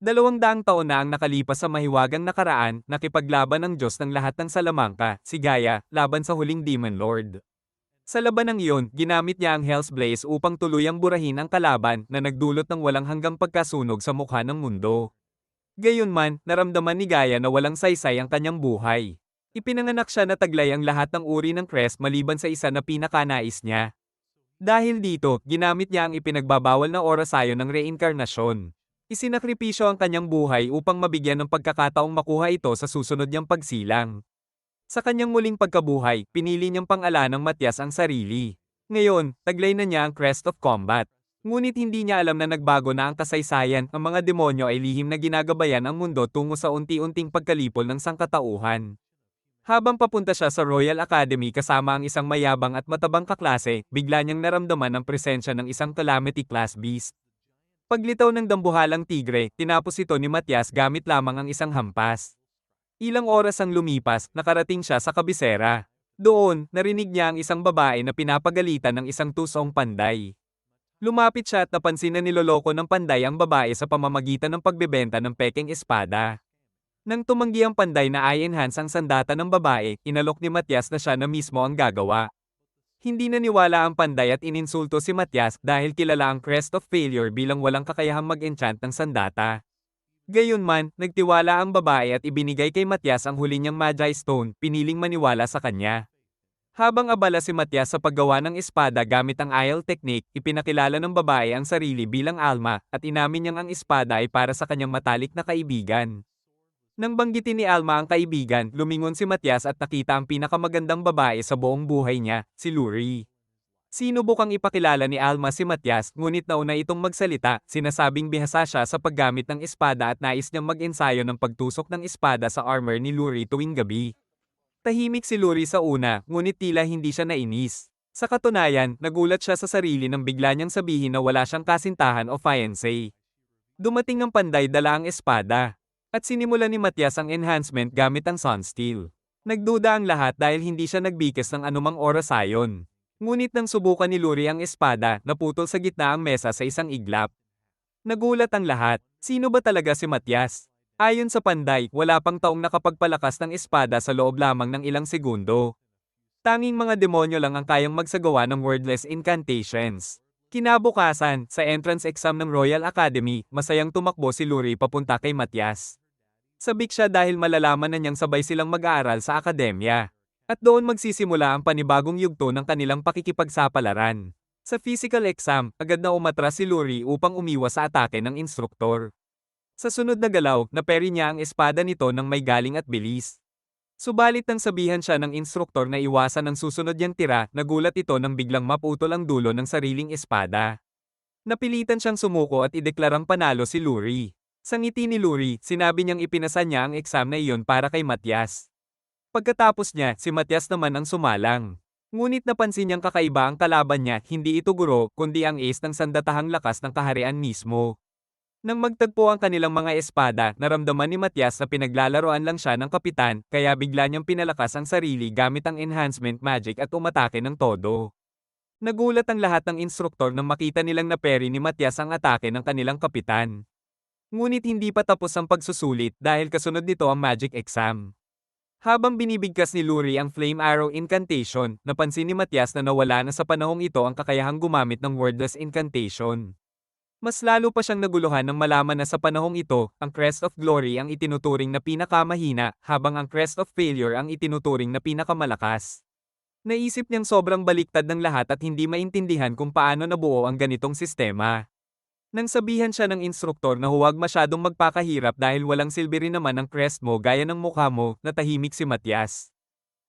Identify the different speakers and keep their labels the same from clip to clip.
Speaker 1: 200 taon na ang nakalipas sa mahiwagang nakaraan, nakipaglaban ang Diyos ng lahat ng Salamangka, si Gaia, laban sa huling Demon Lord. Sa labanang iyon, ginamit niya ang Hell's Blaze upang tuluyang burahin ang kalaban na nagdulot ng walang hanggang pagkasunog sa mukha ng mundo. Gayunman, naramdaman ni Gaia na walang saysay ang kanyang buhay. Ipinanganak siya na taglay ang lahat ng uri ng crest maliban sa isa na pinakanais niya. Dahil dito, ginamit niya ang ipinagbabawal na orasayon ng reinkarnasyon. Isinakripisyo ang kanyang buhay upang mabigyan ng pagkakataong makuha ito sa susunod niyang pagsilang. Sa kanyang muling pagkabuhay, pinili niyang pang-alanang Matyas ang sarili. Ngayon, taglay na niya ang Crest of Combat. Ngunit hindi niya alam na nagbago na ang kasaysayan, ang mga demonyo ay lihim na ginagabayan ang mundo tungo sa unti-unting pagkalipol ng sangkatauhan. Habang papunta siya sa Royal Academy kasama ang isang mayabang at matabang kaklase, bigla niyang naramdaman ang presensya ng isang calamity class beast. Paglitaw ng dambuhalang tigre, tinapos ito ni Matyas gamit lamang ang isang hampas. Ilang oras ang lumipas, nakarating siya sa kabisera. Doon, narinig niya ang isang babae na pinapagalitan ng isang tusong panday. Lumapit siya at napansin na niloloko ng panday ang babae sa pamamagitan ng pagbebenta ng pekeng espada. Nang tumanggi ang panday na i-enhance ang sandata ng babae, inalok ni Matyas na siya na mismo ang gagawa. Hindi naniwala ang panday at ininsulto si Matyas dahil kilala ang Crest of Failure bilang walang kakayahang mag-enchant ng sandata. Gayunman, nagtiwala ang babae at ibinigay kay Matyas ang huli niyang Magi Stone, piniling maniwala sa kanya. Habang abala si Matyas sa paggawa ng espada gamit ang Aiel technique, ipinakilala ng babae ang sarili bilang Alma at inamin niyang ang espada ay para sa kanyang matalik na kaibigan. Nang banggitin ni Alma ang kaibigan, lumingon si Matyas at nakita ang pinakamagandang babae sa buong buhay niya, si Luri. Sinubukang ipakilala ni Alma si Matyas, ngunit nauna itong magsalita, sinasabing bihasa siya sa paggamit ng espada at nais niyang mag-ensayo ng pagtusok ng espada sa armor ni Luri tuwing gabi. Tahimik si Luri sa una, ngunit tila hindi siya nainis. Sa katunayan, nagulat siya sa sarili nang bigla niyang sabihin na wala siyang kasintahan o fiancé. Dumating ang panday dala ang espada. At sinimulan ni Matyas ang enhancement gamit ang Sunsteel. Nagduda ang lahat dahil hindi siya nagbigkas ng anumang orasayon. Ngunit nang subukan ni Luri ang espada, naputol sa gitna ang mesa sa isang iglap. Nagulat ang lahat. Sino ba talaga si Matyas? Ayon sa panday, wala pang taong nakapagpalakas ng espada sa loob lamang ng ilang segundo. Tanging mga demonyo lang ang kayang magsagawa ng wordless incantations. Kinabukasan, sa entrance exam ng Royal Academy, masayang tumakbo si Luri papunta kay Matyas. Sabik siya dahil malalaman na niyang sabay silang mag-aaral sa akademya. At doon magsisimula ang panibagong yugto ng kanilang pakikipagsapalaran. Sa physical exam, agad na umatras si Luri upang umiwas sa atake ng instruktor. Sa sunod na galaw, naperi niya ang espada nito ng may galing at bilis. Subalit nang sabihan siya ng instruktor na iwasan ang susunod niyang tira, nagulat ito nang biglang maputol ang dulo ng sariling espada. Napilitan siyang sumuko at ideklarang panalo si Luri. Sa ngiti ni Luri, sinabi niyang ipinasa niya ang exam na iyon para kay Matyas. Pagkatapos niya, si Matyas naman ang sumalang. Ngunit napansin niyang kakaiba ang kalaban niya, hindi ito guro, kundi ang ace ng sandatahang lakas ng kaharian mismo. Nang magtagpo ang kanilang mga espada, naramdaman ni Matyas na pinaglalaroan lang siya ng kapitan, kaya bigla niyang pinalakas ang sarili gamit ang enhancement magic at umatake ng todo. Nagulat ang lahat ng instruktor nang makita nilang naperi ni Matyas ang atake ng kanilang kapitan. Ngunit hindi pa tapos ang pagsusulit dahil kasunod nito ang magic exam. Habang binibigkas ni Luri ang Flame Arrow Incantation, napansin ni Matyas na nawala na sa panahong ito ang kakayahang gumamit ng wordless incantation. Mas lalo pa siyang naguluhan nang malaman na sa panahong ito, ang Crest of Glory ang itinuturing na pinakamahina, habang ang Crest of Failure ang itinuturing na pinakamalakas. Naisip niyang sobrang baliktad ng lahat at hindi maintindihan kung paano nabuo ang ganitong sistema. Nang sabihan siya ng instruktor na huwag masyadong magpakahirap dahil walang silbi rin naman ang crest mo gaya ng mukha mo, natahimik si Matyas.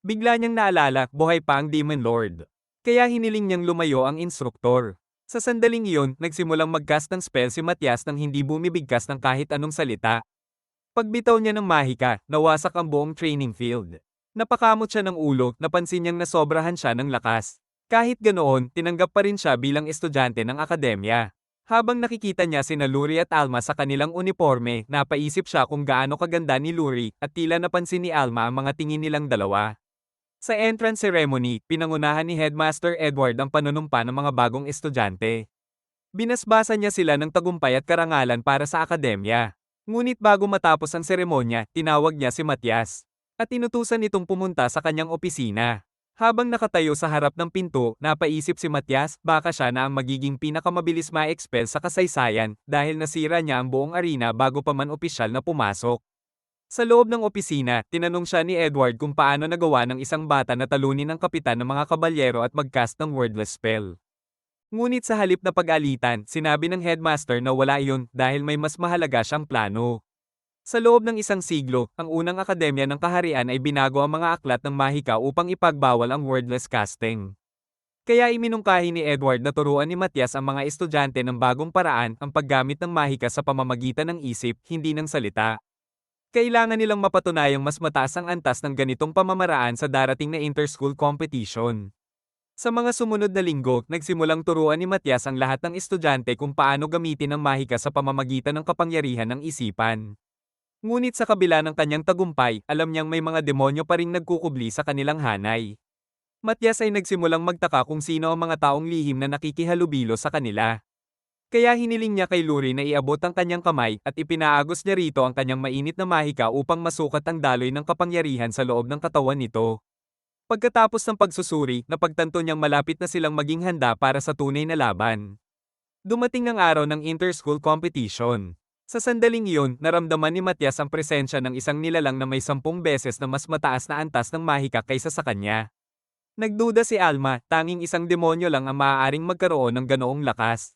Speaker 1: Bigla niyang naalala, buhay pa ang Demon Lord. Kaya hiniling niyang lumayo ang instruktor. Sa sandaling iyon, nagsimulang mag-cast ng spell si Matyas nang hindi bumibigkas ng kahit anong salita. Pagbitaw niya ng mahika, nawasak ang buong training field. Napakamot siya ng ulo, napansin niyang nasobrahan siya ng lakas. Kahit ganoon, tinanggap pa rin siya bilang estudyante ng akademya. Habang nakikita niya sina Luri at Alma sa kanilang uniforme, napaisip siya kung gaano kaganda ni Luri at tila napansin ni Alma ang mga tingin nilang dalawa. Sa entrance ceremony, pinangunahan ni Headmaster Edward ang panunumpa ng mga bagong estudyante. Binasbasa niya sila ng tagumpay at karangalan para sa akademya. Ngunit bago matapos ang seremonya, tinawag niya si Matias. At inutusan itong pumunta sa kanyang opisina. Habang nakatayo sa harap ng pinto, napaisip si Matias, baka siya na ang magiging pinakamabilis ma-expel sa kasaysayan dahil nasira niya ang buong arena bago pa man opisyal na pumasok. Sa loob ng opisina, tinanong siya ni Edward kung paano nagawa ng isang bata na talunin ang kapitan ng mga kabalyero at mag-cast ng wordless spell. Ngunit sa halip na pag-alitan, sinabi ng headmaster na wala iyon dahil may mas mahalaga siyang plano. Sa loob ng isang siglo, ang unang akademya ng kaharian ay binago ang mga aklat ng mahika upang ipagbawal ang wordless casting. Kaya iminungkahi ni Edward na turuan ni Matias ang mga estudyante ng bagong paraan ang paggamit ng mahika sa pamamagitan ng isip, hindi ng salita. Kailangan nilang mapatunayang mas mataas ang antas ng ganitong pamamaraan sa darating na inter-school competition. Sa mga sumunod na linggo, nagsimulang turuan ni Matias ang lahat ng estudyante kung paano gamitin ang mahika sa pamamagitan ng kapangyarihan ng isipan. Ngunit sa kabila ng kanyang tagumpay, alam niyang may mga demonyo pa ring nagkukubli sa kanilang hanay. Matias ay nagsimulang magtaka kung sino ang mga taong lihim na nakikihalubilo sa kanila. Kaya hiniling niya kay Luri na iabot ang kanyang kamay at ipinaagos niya rito ang kanyang mainit na mahika upang masukat ang daloy ng kapangyarihan sa loob ng katawan nito. Pagkatapos ng pagsusuri, napagtanto niyang malapit na silang maging handa para sa tunay na laban. Dumating ang araw ng inter-school competition. Sa sandaling iyon, naramdaman ni Matias ang presensya ng isang nilalang na may 10 beses na mas mataas na antas ng mahika kaysa sa kanya. Nagduda si Alma, tanging isang demonyo lang ang maaaring magkaroon ng ganoong lakas.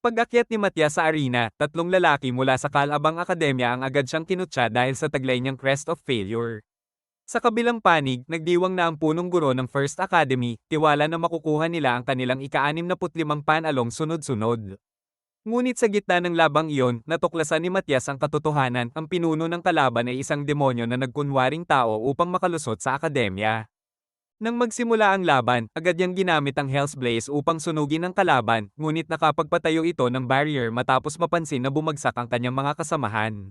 Speaker 1: Pag-akyat ni Matias sa arena, 3 lalaki mula sa Kalabang Akademya ang agad siyang kinutya dahil sa taglay niyang Crest of Failure. Sa kabilang panig, nagdiwang na ang punong guro ng First Academy, tiwala na makukuha nila ang kanilang ika-65 panalong sunod-sunod. Ngunit sa gitna ng labang iyon, natuklasan ni Matias ang katotohanan, ang pinuno ng kalaban ay isang demonyo na nagkunwaring tao upang makalusot sa akademya. Nang magsimula ang laban, agad niyang ginamit ang Hell's Blaze upang sunugin ang kalaban, ngunit nakapagpatayo ito ng barrier matapos mapansin na bumagsak ang kanyang mga kasamahan.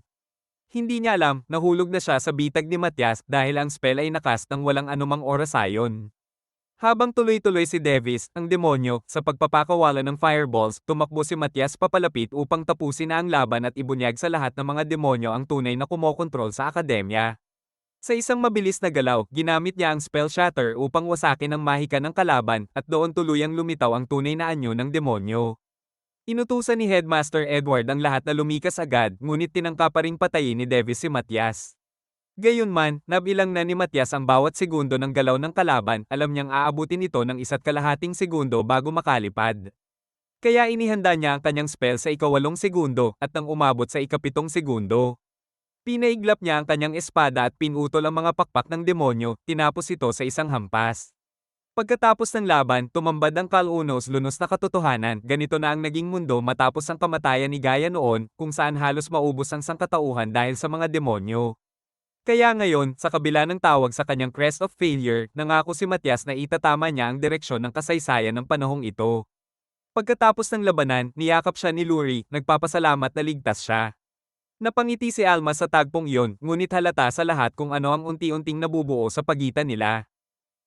Speaker 1: Hindi niya alam, nahulog na siya sa bitag ni Matias dahil ang spell ay nakast ng walang anumang orasayon. Habang tuloy-tuloy si Davis, ang demonyo, sa pagpapakawala ng fireballs, tumakbo si Matias papalapit upang tapusin na ang laban at ibunyag sa lahat ng mga demonyo ang tunay na kumokontrol sa akademya. Sa isang mabilis na galaw, ginamit niya ang spell shatter upang wasakin ang mahika ng kalaban at doon tuluyang lumitaw ang tunay na anyo ng demonyo. Inutusan ni Headmaster Edward ang lahat na lumikas agad, ngunit tinangka pa ring patayin ni Davis si Matias. Gayunman, nabilang na ni Matias ang bawat segundo ng galaw ng kalaban, alam niyang aabutin ito ng 1.5 segundo bago makalipad. Kaya inihanda niya ang kanyang spell sa ika-8 segundo at nang umabot sa ika-7 segundo. Pinaiglap niya ang kanyang espada at pinutol ang mga pakpak ng demonyo, tinapos ito sa isang hampas. Pagkatapos ng laban, tumambad ang Kalunos lunos na katotohanan, ganito na ang naging mundo matapos ang kamatayan ni Gaia noon, kung saan halos maubos ang sangkatauhan dahil sa mga demonyo. Kaya ngayon, sa kabila ng tawag sa kanyang Crest of Failure, nangako si Matias na itatama niya ang direksyon ng kasaysayan ng panahong ito. Pagkatapos ng labanan, niyakap siya ni Luri, nagpapasalamat na ligtas siya. Napangiti si Alma sa tagpong iyon, ngunit halata sa lahat kung ano ang unti-unting nabubuo sa pagitan nila.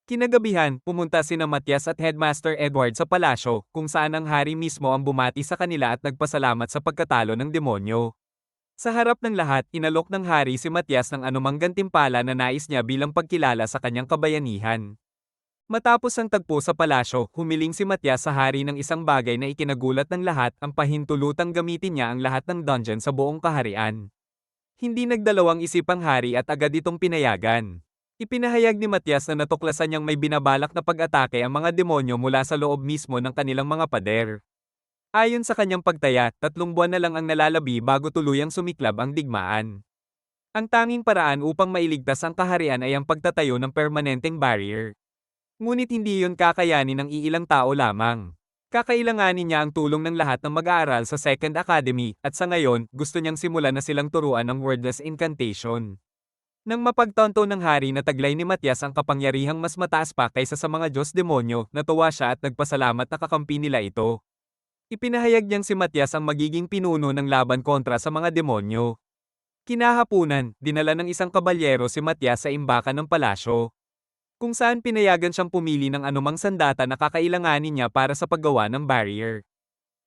Speaker 1: Kinagabihan, pumunta sina Matias at Headmaster Edward sa palasyo, kung saan ang hari mismo ang bumati sa kanila at nagpasalamat sa pagkatalo ng demonyo. Sa harap ng lahat, inalok ng hari si Matias ng anumang gantimpala na nais niya bilang pagkilala sa kanyang kabayanihan. Matapos ang tagpo sa palasyo, humiling si Matias sa hari ng isang bagay na ikinagulat ng lahat, ang pahintulutang gamitin niya ang lahat ng dungeon sa buong kaharian. Hindi nagdalawang isip ang hari at agad itong pinayagan. Ipinahayag ni Matias na natuklasan niyang may binabalak na pag-atake ang mga demonyo mula sa loob mismo ng kanilang mga pader. Ayon sa kanyang pagtaya, 3 buwan na lang ang nalalabi bago tuluyang sumiklab ang digmaan. Ang tanging paraan upang mailigtas ang kaharian ay ang pagtatayo ng permanenteng barrier. Ngunit hindi iyon kakayanin ng iilang tao lamang. Kakailanganin niya ang tulong ng lahat ng mag-aaral sa Second Academy, at sa ngayon, gusto niyang simulan na silang turuan ng wordless incantation. Nang mapagtanto ng hari na taglay ni Matias ang kapangyarihang mas mataas pa kaysa sa mga Diyos-demonyo, natuwa siya at nagpasalamat na kakampi nila ito. Ipinahayag niyang si Matias ang magiging pinuno ng laban kontra sa mga demonyo. Kinahapunan, dinala ng isang kabalyero si Matias sa imbakan ng palasyo, kung saan pinayagan siyang pumili ng anumang sandata na kakailanganin niya para sa paggawa ng barrier.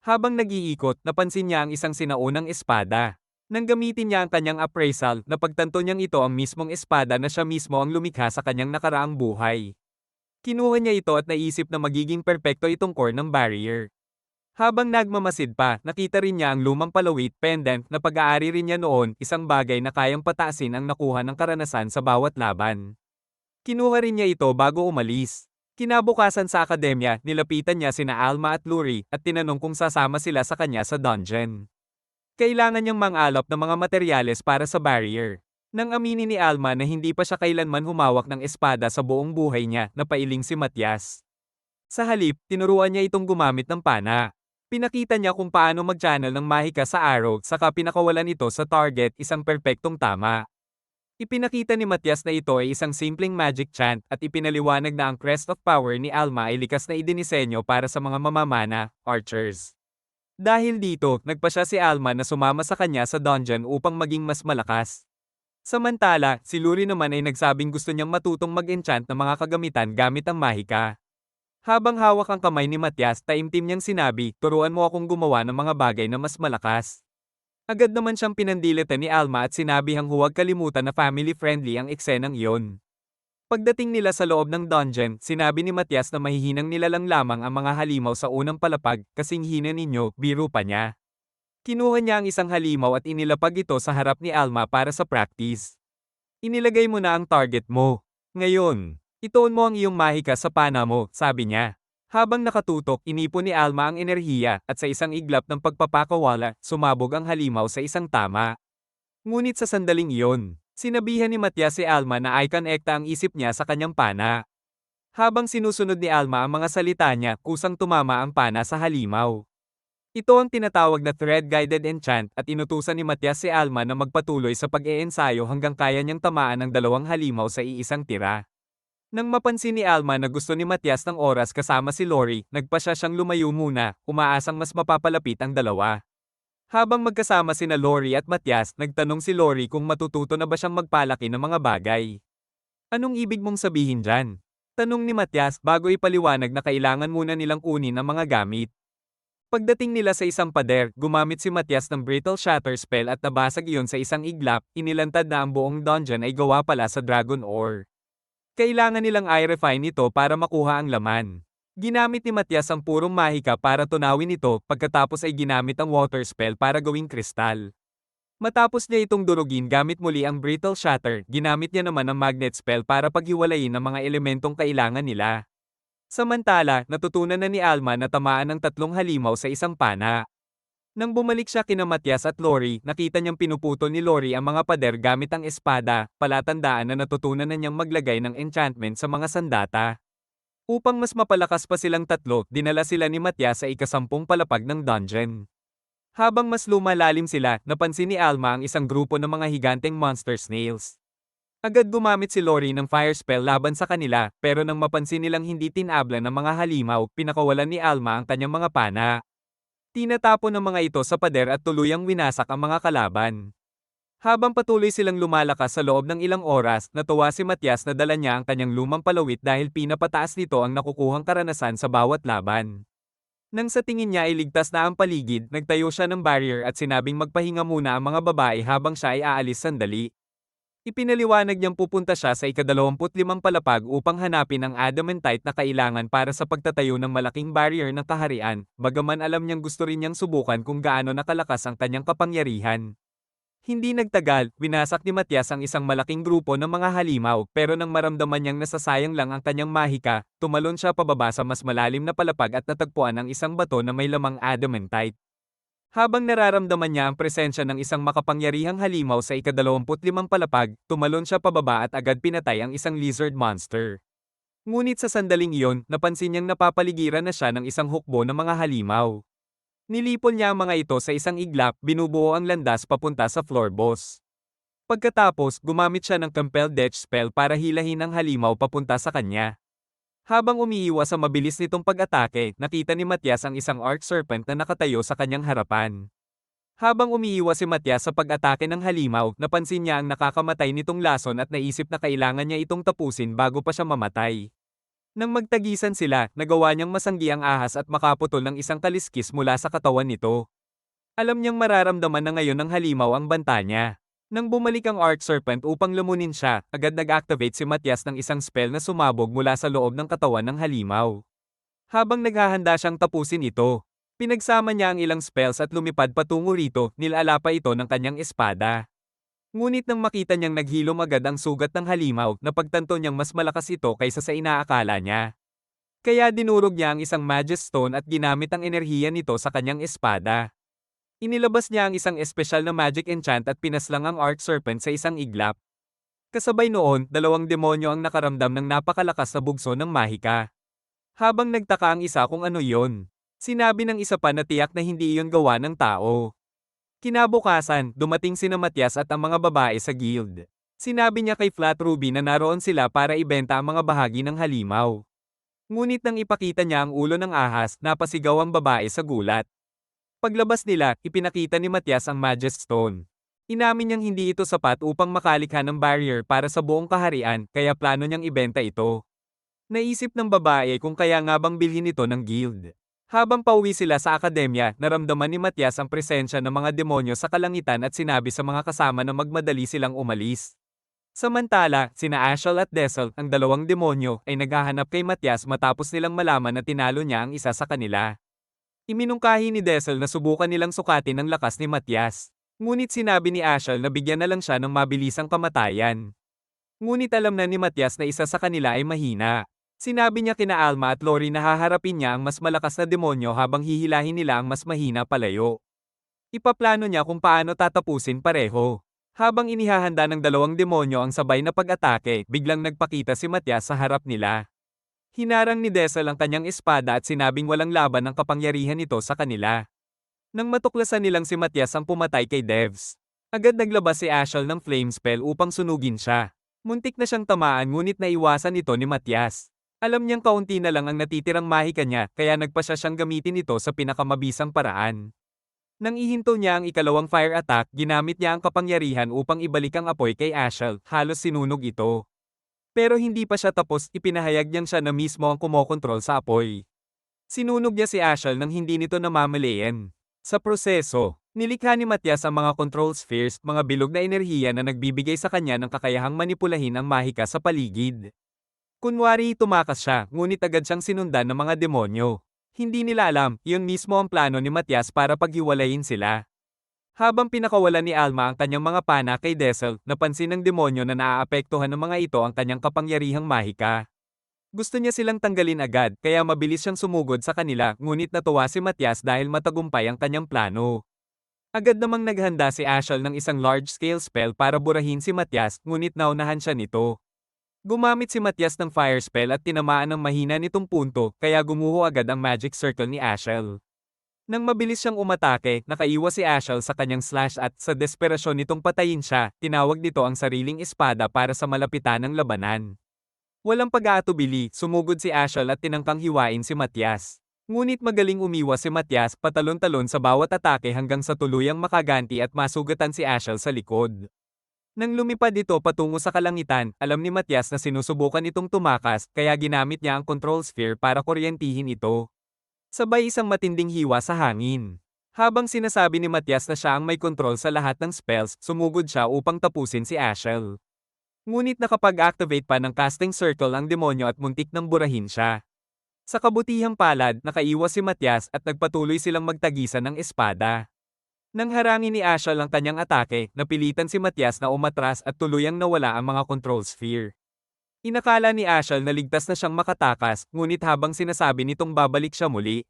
Speaker 1: Habang nag-iikot, napansin niya ang isang sinaunang espada. Nang gamitin niya ang kanyang appraisal, napagtanto niyang ito ang mismong espada na siya mismo ang lumikha sa kanyang nakaraang buhay. Kinuha niya ito at naisip na magiging perpekto itong core ng barrier. Habang nagmamasid pa, nakita rin niya ang lumang palawit pendant na pag-aari rin niya noon, isang bagay na kayang pataasin ang nakuha ng karanasan sa bawat laban. Kinuha rin niya ito bago umalis. Kinabukasan sa akademya, nilapitan niya sina Alma at Luri at tinanong kung sasama sila sa kanya sa dungeon. Kailangan niyang mangalap ng mga materyales para sa barrier. Nang aminin ni Alma na hindi pa siya kailanman humawak ng espada sa buong buhay niya, napailing si Matias. Sa halip, tinuruan niya itong gumamit ng pana. Pinakita niya kung paano mag-channel ng mahika sa arrow saka pinakawalan ito sa target, isang perpektong tama. Ipinakita ni Matias na ito ay isang simpleng magic chant at ipinaliwanag na ang Crest of Power ni Alma ay likas na idinisenyo para sa mga mamamana, archers. Dahil dito, nagpasya si Alma na sumama sa kanya sa dungeon upang maging mas malakas. Samantala, si Luri naman ay nagsabing gusto niyang matutong mag-enchant ng mga kagamitan gamit ang mahika. Habang hawak ang kamay ni Matias, taimtim niyang sinabi, turuan mo akong gumawa ng mga bagay na mas malakas. Agad naman siyang pinandilitan ni Alma at sinabihang huwag kalimutan na family-friendly ang eksenang iyon. Pagdating nila sa loob ng dungeon, sinabi ni Matias na mahihinang nilalang lamang ang mga halimaw sa unang palapag, kasing hina ninyo, biro pa niya. Kinuha niya ang isang halimaw at inilapag ito sa harap ni Alma para sa practice. Inilagay mo na ang target mo. Ngayon, ituon mo ang iyong mahika sa pana mo, sabi niya. Habang nakatutok, inipon ni Alma ang enerhiya at sa isang iglap ng pagpapakawala, sumabog ang halimaw sa isang tama. Ngunit sa sandaling iyon, sinabihan ni Matias si Alma na icon ekta ang isip niya sa kanyang pana. Habang sinusunod ni Alma ang mga salita niya, kusang tumama ang pana sa halimaw. Ito ang tinatawag na thread-guided enchant at inutusan ni Matias si Alma na magpatuloy sa pag-iensayo hanggang kaya niyang tamaan ang dalawang halimaw sa iisang tira. Nang mapansin ni Alma na gusto ni Matias ng oras kasama si Lori, nagpasya siyang lumayo muna, umaasang mas mapapalapit ang dalawa. Habang magkasama sina Lori at Matias, nagtanong si Lori kung matututo na ba siyang magpalaki ng mga bagay. Anong ibig mong sabihin dyan? Tanong ni Matias bago ipaliwanag na kailangan muna nilang kunin ang mga gamit. Pagdating nila sa isang pader, gumamit si Matias ng Brittle Shatter spell at nabasag iyon sa isang iglap, inilantad na ang buong dungeon ay gawa pala sa dragon ore. Kailangan nilang i-refine ito para makuha ang laman. Ginamit ni Matias ang purong mahika para tunawin ito, pagkatapos ay ginamit ang water spell para gawing kristal. Matapos niya itong durugin gamit muli ang Brittle Shatter, ginamit niya naman ang magnet spell para paghiwalayin ang mga elementong kailangan nila. Samantala, natutunan na ni Alma na tamaan ng 3 halimaw sa isang pana. Nang bumalik siya kina Matias at Lori, nakita niyang pinuputol ni Lori ang mga pader gamit ang espada, palatandaan na natutunan na niyang maglagay ng enchantment sa mga sandata. Upang mas mapalakas pa silang tatlo, dinala sila ni Matias sa ika-10 palapag ng dungeon. Habang mas lumalalim sila, napansin ni Alma ang isang grupo ng mga higanteng monster snails. Agad gumamit si Lori ng fire spell laban sa kanila, pero nang mapansin nilang hindi tinabla ng mga halimaw, pinakawalan ni Alma ang kanyang mga pana. Tinatapon ng mga ito sa pader at tuluyang winasak ang mga kalaban. Habang patuloy silang lumalakas sa loob ng ilang oras, natuwa si Matias na dala niya ang kanyang lumang palawit dahil pinapataas nito ang nakukuhang karanasan sa bawat laban. Nang sa tingin niya ay ligtas na ang paligid, nagtayo siya ng barrier at sinabing magpahinga muna ang mga babae habang siya ay aalis sandali. Ipinaliwanag niyang pupunta siya sa ika-25 palapag upang hanapin ang adamantite na kailangan para sa pagtatayo ng malaking barrier ng kaharian, bagaman alam niyang gusto rin niyang subukan kung gaano nakalakas ang kanyang kapangyarihan. Hindi nagtagal, winasak ni Matias ang isang malaking grupo ng mga halimaw, pero nang maramdaman niyang nasasayang lang ang kanyang mahika, tumalon siya pababa sa mas malalim na palapag at natagpuan ang isang bato na may lamang adamantite. Habang nararamdaman niya ang presensya ng isang makapangyarihang halimaw sa ika-25 palapag, tumalon siya pababa at agad pinatay ang isang lizard monster. Ngunit sa sandaling iyon, napansin niyang napapaligiran na siya ng isang hukbo ng mga halimaw. Nilipol niya ang mga ito sa isang iglap, binubuo ang landas papunta sa floor boss. Pagkatapos, gumamit siya ng Compel Death spell para hilahin ang halimaw papunta sa kanya. Habang umiiwas sa mabilis nitong pag-atake, nakita ni Matias ang isang arc serpent na nakatayo sa kanyang harapan. Habang umiiwas si Matias sa pag-atake ng halimaw, napansin niya ang nakakamatay nitong lason at naisip na kailangan niya itong tapusin bago pa siya mamatay. Nang magtagisan sila, nagawa niyang masanggi ang ahas at makaputol ng isang kaliskis mula sa katawan nito. Alam niyang mararamdaman na ngayon ng halimaw ang banta niya. Nang bumalik ang Arc Serpent upang lamunin siya, agad nag-activate si Matias ng isang spell na sumabog mula sa loob ng katawan ng halimaw. Habang naghahanda siyang tapusin ito, pinagsama niya ang ilang spells at lumipad patungo rito, nilala pa ito ng kanyang espada. Ngunit nang makita niyang naghilom agad ang sugat ng halimaw, napagtanto niyang mas malakas ito kaysa sa inaakala niya. Kaya dinurog niya ang isang Magus Stone at ginamit ang enerhiya nito sa kanyang espada. Inilabas niya ang isang espesyal na magic enchant at pinaslang ang Arc Serpent sa isang iglap. Kasabay noon, dalawang demonyo ang nakaramdam ng napakalakas na bugso ng mahika. Habang nagtaka ang isa kung ano yon, sinabi ng isa pa na tiyak na hindi iyon gawa ng tao. Kinabukasan, dumating sina Matias at ang mga babae sa guild. Sinabi niya kay Flat Ruby na naroon sila para ibenta ang mga bahagi ng halimaw. Ngunit nang ipakita niya ang ulo ng ahas, napasigaw ang babae sa gulat. Paglabas nila, ipinakita ni Matias ang Magus Stone. Inamin niyang hindi ito sapat upang makalikha ng barrier para sa buong kaharian, kaya plano niyang ibenta ito. Naisip ng babae kung kaya nga bang bilhin ito ng guild. Habang pauwi sila sa akademya, naramdaman ni Matias ang presensya ng mga demonyo sa kalangitan at sinabi sa mga kasama na magmadali silang umalis. Samantala, sina Ashel at Desel, ang dalawang demonyo, ay naghahanap kay Matias matapos nilang malaman na tinalo niya ang isa sa kanila. Iminungkahi ni Desel na subukan nilang sukatin ang lakas ni Matias. Ngunit sinabi ni Ashel na bigyan na lang siya ng mabilisang kamatayan. Ngunit alam na ni Matias na isa sa kanila ay mahina. Sinabi niya kina Alma at Lori na haharapin niya ang mas malakas na demonyo habang hihilahin nila ang mas mahina palayo. Ipaplano niya kung paano tatapusin pareho. Habang inihahanda ng dalawang demonyo ang sabay na pag-atake, biglang nagpakita si Matias sa harap nila. Hinarang ni Desel ang kanyang espada at sinabing walang laban ang kapangyarihan nito sa kanila. Nang matuklasan nilang si Matias ang pumatay kay Devs, agad naglabas si Ashel ng flame spell upang sunugin siya. Muntik na siyang tamaan ngunit naiwasan ito ni Matias. Alam niyang kaunti na lang ang natitirang mahika niya kaya nagpasya siyang gamitin ito sa pinakamabisang paraan. Nang ihinto niya ang ikalawang fire attack, ginamit niya ang kapangyarihan upang ibalik ang apoy kay Ashel, halos sinunog ito. Pero hindi pa siya tapos, ipinahayag niyang siya na mismo ang kumokontrol sa apoy. Sinunog niya si Ashel nang hindi nito namamalayan. Sa proseso, nilikha ni Matias ang mga control spheres, mga bilog na enerhiya na nagbibigay sa kanya ng kakayahang manipulahin ang mahika sa paligid. Kunwari tumakas siya, ngunit agad siyang sinundan ng mga demonyo. Hindi nila alam, yun mismo ang plano ni Matias para paghiwalayin sila. Habang pinakawalan ni Alma ang kanyang mga pana kay Desel, napansin ng demonyo na naaapektuhan ng mga ito ang kanyang kapangyarihang mahika. Gusto niya silang tanggalin agad, kaya mabilis siyang sumugod sa kanila, ngunit natuwa si Matias dahil matagumpay ang kanyang plano. Agad namang naghanda si Ashel ng isang large-scale spell para burahin si Matias, ngunit naunahan siya nito. Gumamit si Matias ng fire spell at tinamaan ng mahina nitong punto, kaya gumuho agad ang magic circle ni Ashel. Nang mabilis siyang umatake, nakaiwas si Ashel sa kanyang slash at sa desperasyon nitong patayin siya, tinawag nito ang sariling espada para sa malapitan ng labanan. Walang pag-aatubili, sumugod si Ashel at tinangkang hiwain si Matias. Ngunit magaling umiwas si Matias, patalon-talon sa bawat atake hanggang sa tuluyang makaganti at masugatan si Ashel sa likod. Nang lumipad ito patungo sa kalangitan, alam ni Matias na sinusubukan itong tumakas, kaya ginamit niya ang control sphere para kuryentihin ito. Sabay isang matinding hiwa sa hangin. Habang sinasabi ni Matias na siya ang may kontrol sa lahat ng spells, sumugod siya upang tapusin si Ashel. Ngunit nakapag-activate pa ng casting circle ang demonyo at muntik nang burahin siya. Sa kabutihang palad, nakaiwas si Matias at nagpatuloy silang magtagisan ng espada. Nang harangin ni Ashel ang kanyang atake, napilitan si Matias na umatras at tuluyang nawala ang mga control sphere. Inakala ni Ashel na ligtas na siyang makatakas, ngunit habang sinasabi nitong babalik siya muli,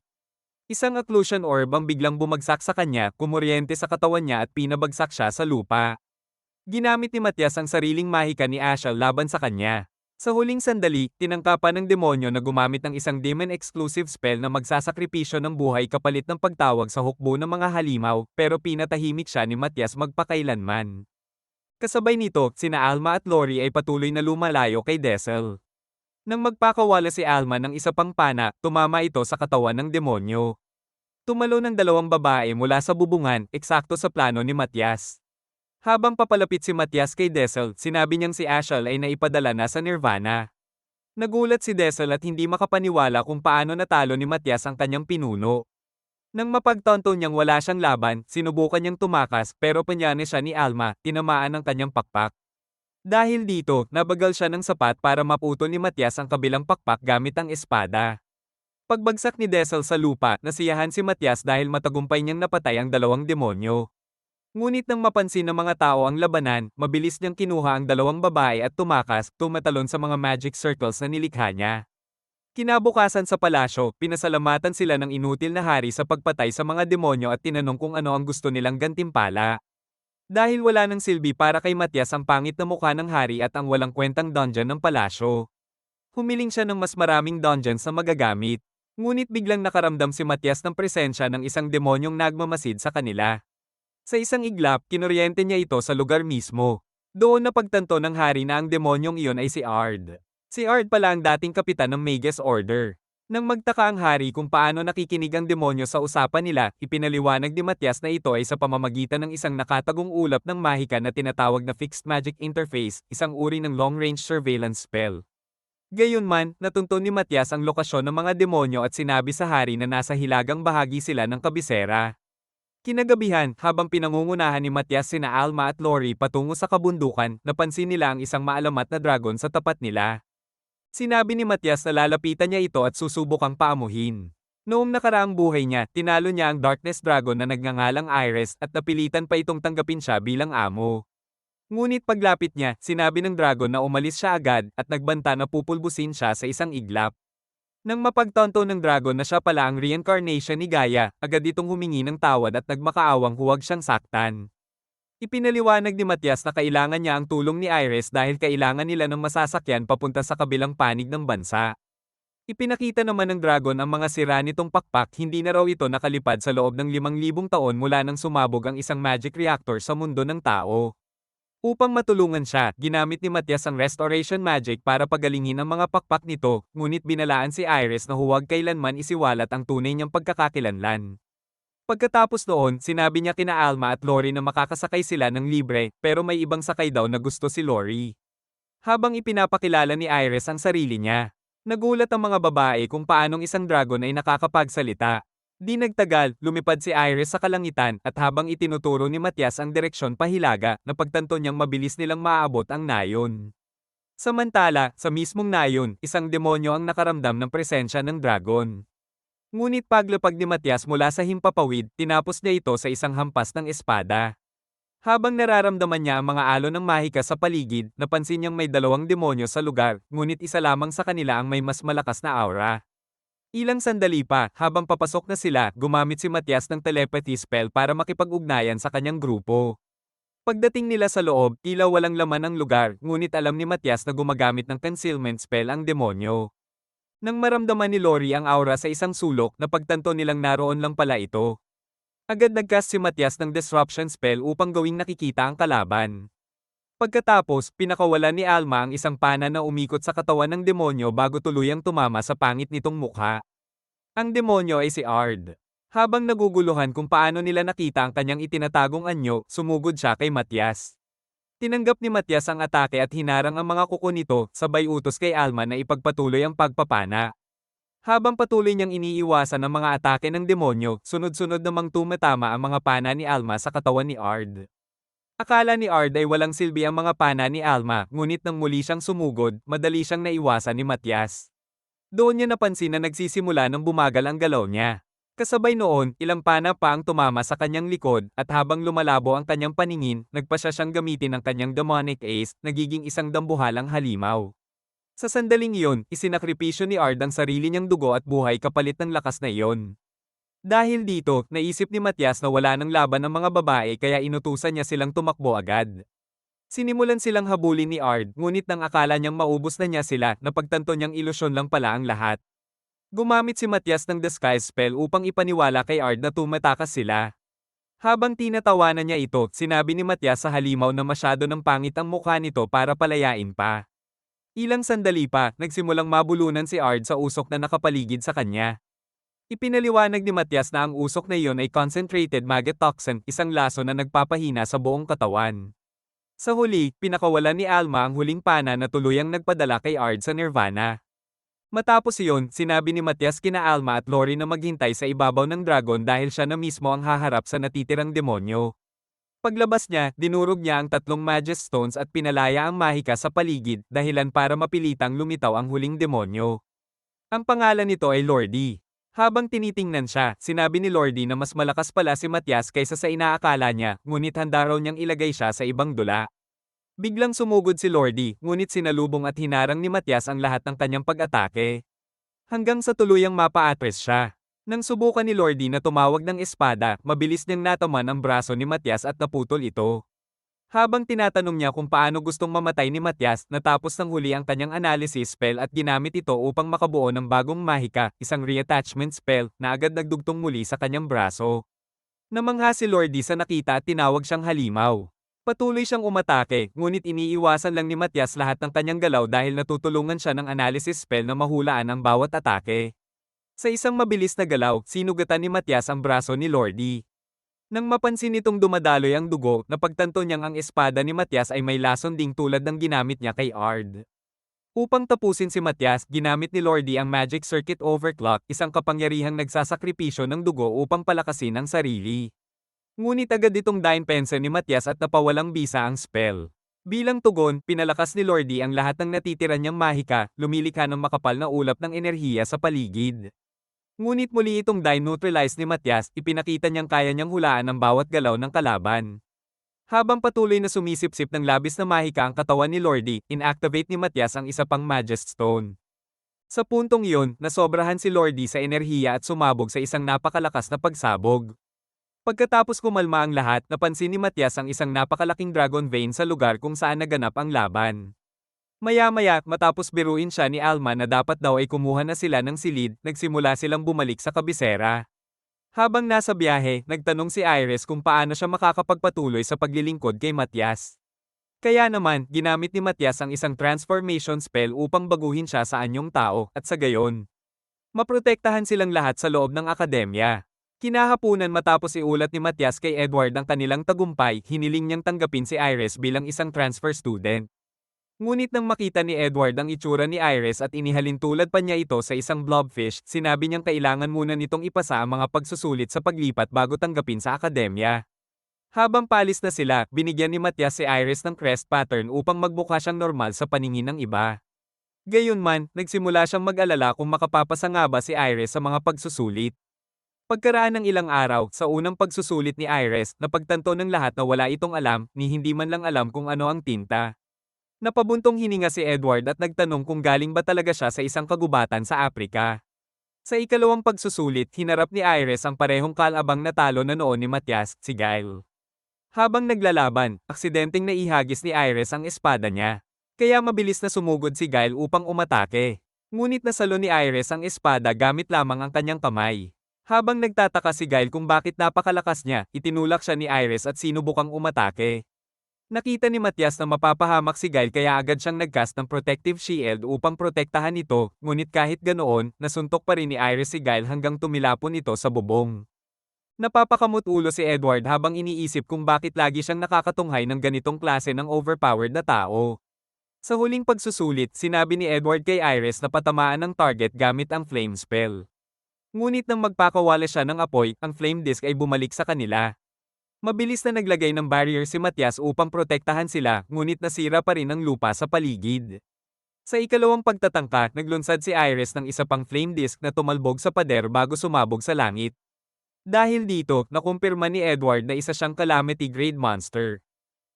Speaker 1: isang occlusion orb ang biglang bumagsak sa kanya, kumuryente sa katawan niya at pinabagsak siya sa lupa. Ginamit ni Matias ang sariling mahika ni Ashel laban sa kanya. Sa huling sandali, tinangkapan ng demonyo na gumamit ng isang demon-exclusive spell na magsasakripisyo ng buhay kapalit ng pagtawag sa hukbo ng mga halimaw, pero pinatahimik siya ni Matias magpakailanman. Kasabay nito, sina Alma at Lori ay patuloy na lumalayo kay Desel. Nang magpakawala si Alma ng isa pang pana, tumama ito sa katawan ng demonyo. Tumalo ng dalawang babae mula sa bubungan, eksakto sa plano ni Matias. Habang papalapit si Matias kay Desel, sinabi niyang si Ashel ay naipadala na sa Nirvana. Nagulat si Desel at hindi makapaniwala kung paano natalo ni Matias ang kanyang pinuno. Nang mapagtanto niyang wala siyang laban, sinubukan niyang tumakas pero panyane siya ni Alma, tinamaan ang kanyang pakpak. Dahil dito, nabagal siya ng sapat para maputol ni Matias ang kabilang pakpak gamit ang espada. Pagbagsak ni Dessel sa lupa, nasiyahan si Matias dahil matagumpay niyang napatay ang dalawang demonyo. Ngunit nang mapansin ng mga tao ang labanan, mabilis niyang kinuha ang dalawang babae at tumakas, tumatalon sa mga magic circles na nilikha niya. Kinabukasan sa palasyo, pinasalamatan sila ng inutil na hari sa pagpatay sa mga demonyo at tinanong kung ano ang gusto nilang gantimpala. Dahil wala ng silbi para kay Matias ang pangit na mukha ng hari at ang walang kwentang dungeon ng palasyo. Humiling siya ng mas maraming dungeons na magagamit. Ngunit biglang nakaramdam si Matias ng presensya ng isang demonyong nagmamasid sa kanila. Sa isang iglap, kinoryente niya ito sa lugar mismo. Doon napagtanto ng hari na ang demonyong iyon ay si Ard. Si Ard pala ang dating kapitan ng Magus Order. Nang magtaka ang hari kung paano nakikinig ang demonyo sa usapan nila, ipinaliwanag ni Matias na ito ay sa pamamagitan ng isang nakatagong ulap ng mahika na tinatawag na Fixed Magic Interface, isang uri ng long-range surveillance spell. Gayunman, natunto ni Matias ang lokasyon ng mga demonyo at sinabi sa hari na nasa hilagang bahagi sila ng kabisera. Kinagabihan, habang pinangungunahan ni Matias sina Alma at Lori patungo sa kabundukan, napansin nila ang isang maalamat na dragon sa tapat nila. Sinabi ni Matias na lalapitan niya ito at susubukang paamuhin. Noong nakaraang buhay niya, tinalo niya ang Darkness Dragon na nagngangalang Iris at napilitan pa itong tanggapin siya bilang amo. Ngunit paglapit niya, sinabi ng dragon na umalis siya agad at nagbanta na pupulbusin siya sa isang iglap. Nang mapagtanto ng dragon na siya pala ang reincarnation ni Gaia, agad itong humingi ng tawad at nagmakaawang huwag siyang saktan. Ipinaliwanag ni Matias na kailangan niya ang tulong ni Iris dahil kailangan nila ng masasakyan papunta sa kabilang panig ng bansa. Ipinakita naman ng dragon ang mga sira nitong pakpak, hindi na raw ito nakalipad sa loob ng 5,000 taon mula nang sumabog ang isang magic reactor sa mundo ng tao. Upang matulungan siya, ginamit ni Matias ang restoration magic para pagalingin ang mga pakpak nito, ngunit binalaan si Iris na huwag kailanman isiwalat ang tunay niyang pagkakakilanlan. Pagkatapos noon, sinabi niya kina Alma at Lori na makakasakay sila ng libre, pero may ibang sakay daw na gusto si Lori. Habang ipinapakilala ni Iris ang sarili niya, nagulat ang mga babae kung paanong isang dragon ay nakakapagsalita. Di nagtagal, lumipad si Iris sa kalangitan at habang itinuturo ni Matias ang direksyon pahilaga, napagtanto niyang mabilis nilang maaabot ang nayon. Samantala, sa mismong nayon, isang demonyo ang nakaramdam ng presensya ng dragon. Ngunit paglapag ni Matias mula sa himpapawid, tinapos niya ito sa isang hampas ng espada. Habang nararamdaman niya ang mga alon ng mahika sa paligid, napansin niyang may dalawang demonyo sa lugar, ngunit isa lamang sa kanila ang may mas malakas na aura. Ilang sandali pa, habang papasok na sila, gumamit si Matias ng telepathy spell para makipag-ugnayan sa kanyang grupo. Pagdating nila sa loob, tila walang laman ang lugar, ngunit alam ni Matias na gumagamit ng concealment spell ang demonyo. Nang maramdaman ni Lori ang aura sa isang sulok, napagtanto nilang naroon lang pala ito. Agad nagcast si Matias ng disruption spell upang gawing nakikita ang kalaban. Pagkatapos, pinakawalan ni Alma ang isang pana na umikot sa katawan ng demonyo bago tuluyang tumama sa pangit nitong mukha. Ang demonyo ay si Ard. Habang naguguluhan kung paano nila nakita ang kanyang itinatagong anyo, sumugod siya kay Matias. Tinanggap ni Matias ang atake at hinarang ang mga kuko nito, sabay utos kay Alma na ipagpatuloy ang pagpapana. Habang patuloy niyang iniiwasan ang mga atake ng demonyo, sunod-sunod namang tumatama ang mga pana ni Alma sa katawan ni Ard. Akala ni Ard ay walang silbi ang mga pana ni Alma, ngunit nang muli siyang sumugod, madali siyang naiwasan ni Matias. Doon niya napansin na nagsisimula ng bumagal ang galaw niya. Kasabay noon, ilang pana pa ang tumama sa kanyang likod, at habang lumalabo ang kanyang paningin, nagpasya siyang gamitin ang kanyang demonic ace, nagiging isang dambuhalang halimaw. Sa sandaling iyon, isinakripisyo ni Ard ang sarili niyang dugo at buhay kapalit ng lakas na iyon. Dahil dito, naisip ni Matias na wala ng laban ang mga babae kaya inutusan niya silang tumakbo agad. Sinimulan silang habulin ni Ard, ngunit nang akala niyang maubos na niya sila, napagtanto niyang ilusyon lang pala ang lahat. Gumamit si Matias ng disguise spell upang ipaniwala kay Ard na tumatakas sila. Habang tinatawanan niya ito, sinabi ni Matias sa halimaw na masyado ng pangit ang mukha nito para palayain pa. Ilang sandali pa, nagsimulang mabulunan si Ard sa usok na nakapaligid sa kanya. Ipinaliwanag ni Matias na ang usok na iyon ay concentrated maggot toxin, isang laso na nagpapahina sa buong katawan. Sa huli, pinakawalan ni Alma ang huling pana na tuluyang nagpadala kay Ard sa nirvana. Matapos iyon, sinabi ni Matias kina Alma at Lori na maghintay sa ibabaw ng dragon dahil siya na mismo ang haharap sa natitirang demonyo. Paglabas niya, dinurog niya ang 3 Magus Stones at pinalaya ang Mahika sa paligid, dahilan para mapilitang lumitaw ang huling demonyo. Ang pangalan nito ay Lordi. Habang tinitingnan siya, sinabi ni Lordi na mas malakas pala si Matias kaysa sa inaakala niya, ngunit handa raw niyang ilagay siya sa ibang dula. Biglang sumugod si Lordi, ngunit sinalubong at hinarang ni Matias ang lahat ng kanyang pag-atake. Hanggang sa tuluyang mapa-atras siya. Nang subukan ni Lordi na tumawag ng espada, mabilis niyang nataman ang braso ni Matias at naputol ito. Habang tinatanong niya kung paano gustong mamatay ni Matias, natapos ng huli ang kanyang analysis spell at ginamit ito upang makabuo ng bagong Mahika, isang reattachment spell, na agad nagdugtong muli sa kanyang braso. Namangha si Lordi sa nakita at tinawag siyang halimaw. Patuloy siyang umatake, ngunit iniiwasan lang ni Matias lahat ng kanyang galaw dahil natutulungan siya ng analysis spell na mahulaan ang bawat atake. Sa isang mabilis na galaw, sinugatan ni Matias ang braso ni Lordi. Nang mapansin nitong dumadaloy ang dugo, napagtanto niyang ang espada ni Matias ay may lason ding tulad ng ginamit niya kay Ard. Upang tapusin si Matias, ginamit ni Lordi ang Magic Circuit Overclock, isang kapangyarihang nagsasakripisyo ng dugo upang palakasin ang sarili. Ngunit agad itong dainpensa ni Matias at napawalang bisa ang spell. Bilang tugon, pinalakas ni Lordi ang lahat ng natitira niyang Mahika, lumilikha ng makapal na ulap ng enerhiya sa paligid. Ngunit muli itong neutralize ni Matias, ipinakita niyang kaya niyang hulaan ang bawat galaw ng kalaban. Habang patuloy na sumisipsip ng labis na Mahika ang katawan ni Lordi, inactivate ni Matias ang isa pang Magus Stone. Sa puntong iyon, nasobrahan si Lordi sa enerhiya at sumabog sa isang napakalakas na pagsabog. Pagkatapos kumalma ang lahat, napansin ni Matias ang isang napakalaking dragon vein sa lugar kung saan naganap ang laban. Maya-maya, matapos biruin siya ni Alma na dapat daw ay kumuha na sila ng silid, nagsimula silang bumalik sa kabisera. Habang nasa biyahe, nagtanong si Iris kung paano siya makakapagpatuloy sa paglilingkod kay Matias. Kaya naman, ginamit ni Matias ang isang transformation spell upang baguhin siya sa anyong tao, at sa gayon, maprotektahan silang lahat sa loob ng akademya. Kinahapunan matapos iulat ni Matias kay Edward ang kanilang tagumpay, hiniling niyang tanggapin si Iris bilang isang transfer student. Ngunit nang makita ni Edward ang itsura ni Iris at inihalin tulad pa niya ito sa isang blobfish, sinabi niyang kailangan muna nitong ipasa ang mga pagsusulit sa paglipat bago tanggapin sa akademya. Habang palis na sila, binigyan ni Matias si Iris ng crest pattern upang magbuka siyang normal sa paningin ng iba. Gayunman, nagsimula siyang mag-alala kung makapapasa nga ba si Iris sa mga pagsusulit. Pagkaraan ng ilang araw, sa unang pagsusulit ni Iris, napagtanto ng lahat na wala itong alam, ni hindi man lang alam kung ano ang tinta. Napabuntong hininga si Edward at nagtanong kung galing ba talaga siya sa isang kagubatan sa Aprika. Sa ikalawang pagsusulit, hinarap ni Iris ang parehong kalabang na talo na noon ni Matias, si Guile. Habang naglalaban, aksidenteng naihagis ni Iris ang espada niya. Kaya mabilis na sumugod si Guile upang umatake. Ngunit nasalo ni Iris ang espada gamit lamang ang kanyang kamay. Habang nagtataka si Guile kung bakit napakalakas niya, itinulak siya ni Iris at sinubukang umatake. Nakita ni Matias na mapapahamak si Guile kaya agad siyang nagcast ng protective shield upang protektahan ito, ngunit kahit ganoon, nasuntok pa rin ni Iris si Guile hanggang tumilapon ito sa bubong. Napapakamot ulo si Edward habang iniisip kung bakit lagi siyang nakakatunghay ng ganitong klase ng overpowered na tao. Sa huling pagsusulit, sinabi ni Edward kay Iris na patamaan ng target gamit ang flame spell. Ngunit nang magpakawala siya ng apoy, ang flame disk ay bumalik sa kanila. Mabilis na naglagay ng barrier si Matias upang protektahan sila, ngunit nasira pa rin ang lupa sa paligid. Sa ikalawang pagtatangka, naglunsad si Iris ng isa pang flame disk na tumalbog sa pader bago sumabog sa langit. Dahil dito, nakumpirma ni Edward na isa siyang calamity grade monster.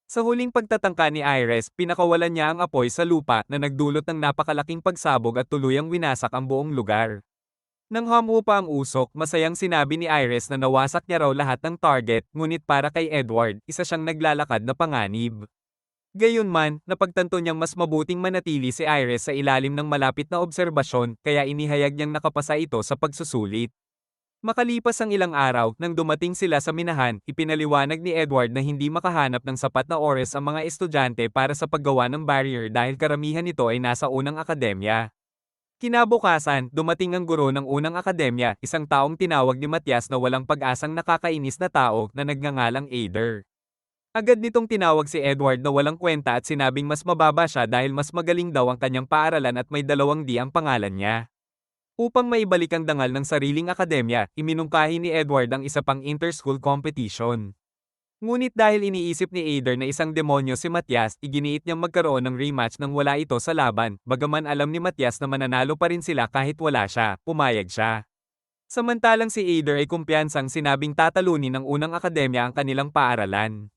Speaker 1: Sa huling pagtatangka ni Iris, pinakawalan niya ang apoy sa lupa na nagdulot ng napakalaking pagsabog at tuluyang winasak ang buong lugar. Nang hamu pa ang usok, masayang sinabi ni Iris na nawasak niya raw lahat ng target, ngunit para kay Edward, isa siyang naglalakad na panganib. Gayunman, napagtanto niyang mas mabuting manatili si Iris sa ilalim ng malapit na obserbasyon, kaya inihayag niyang nakapasa ito sa pagsusulit. Makalipas ang ilang araw, nang dumating sila sa minahan, ipinaliwanag ni Edward na hindi makahanap ng sapat na oras ang mga estudyante para sa paggawa ng barrier dahil karamihan nito ay nasa unang akademya. Kinabukasan, dumating ang guro ng unang akademya, isang taong tinawag ni Matias na walang pag-asang nakakainis na tao na nagngangalang Ader. Agad nitong tinawag si Edward na walang kwenta at sinabing mas mababa siya dahil mas magaling daw ang kanyang paaralan at may 2 D ang pangalan niya. Upang maibalik ang dangal ng sariling akademya, iminungkahi ni Edward ang isa pang inter-school competition. Ngunit dahil iniisip ni Ader na isang demonyo si Matias, iginiit niyang magkaroon ng rematch nang wala ito sa laban, bagaman alam ni Matias na mananalo pa rin sila kahit wala siya, pumayag siya. Samantalang si Ader ay kumpiyansang sinabing tatalunin ng unang akademya ang kanilang paaralan.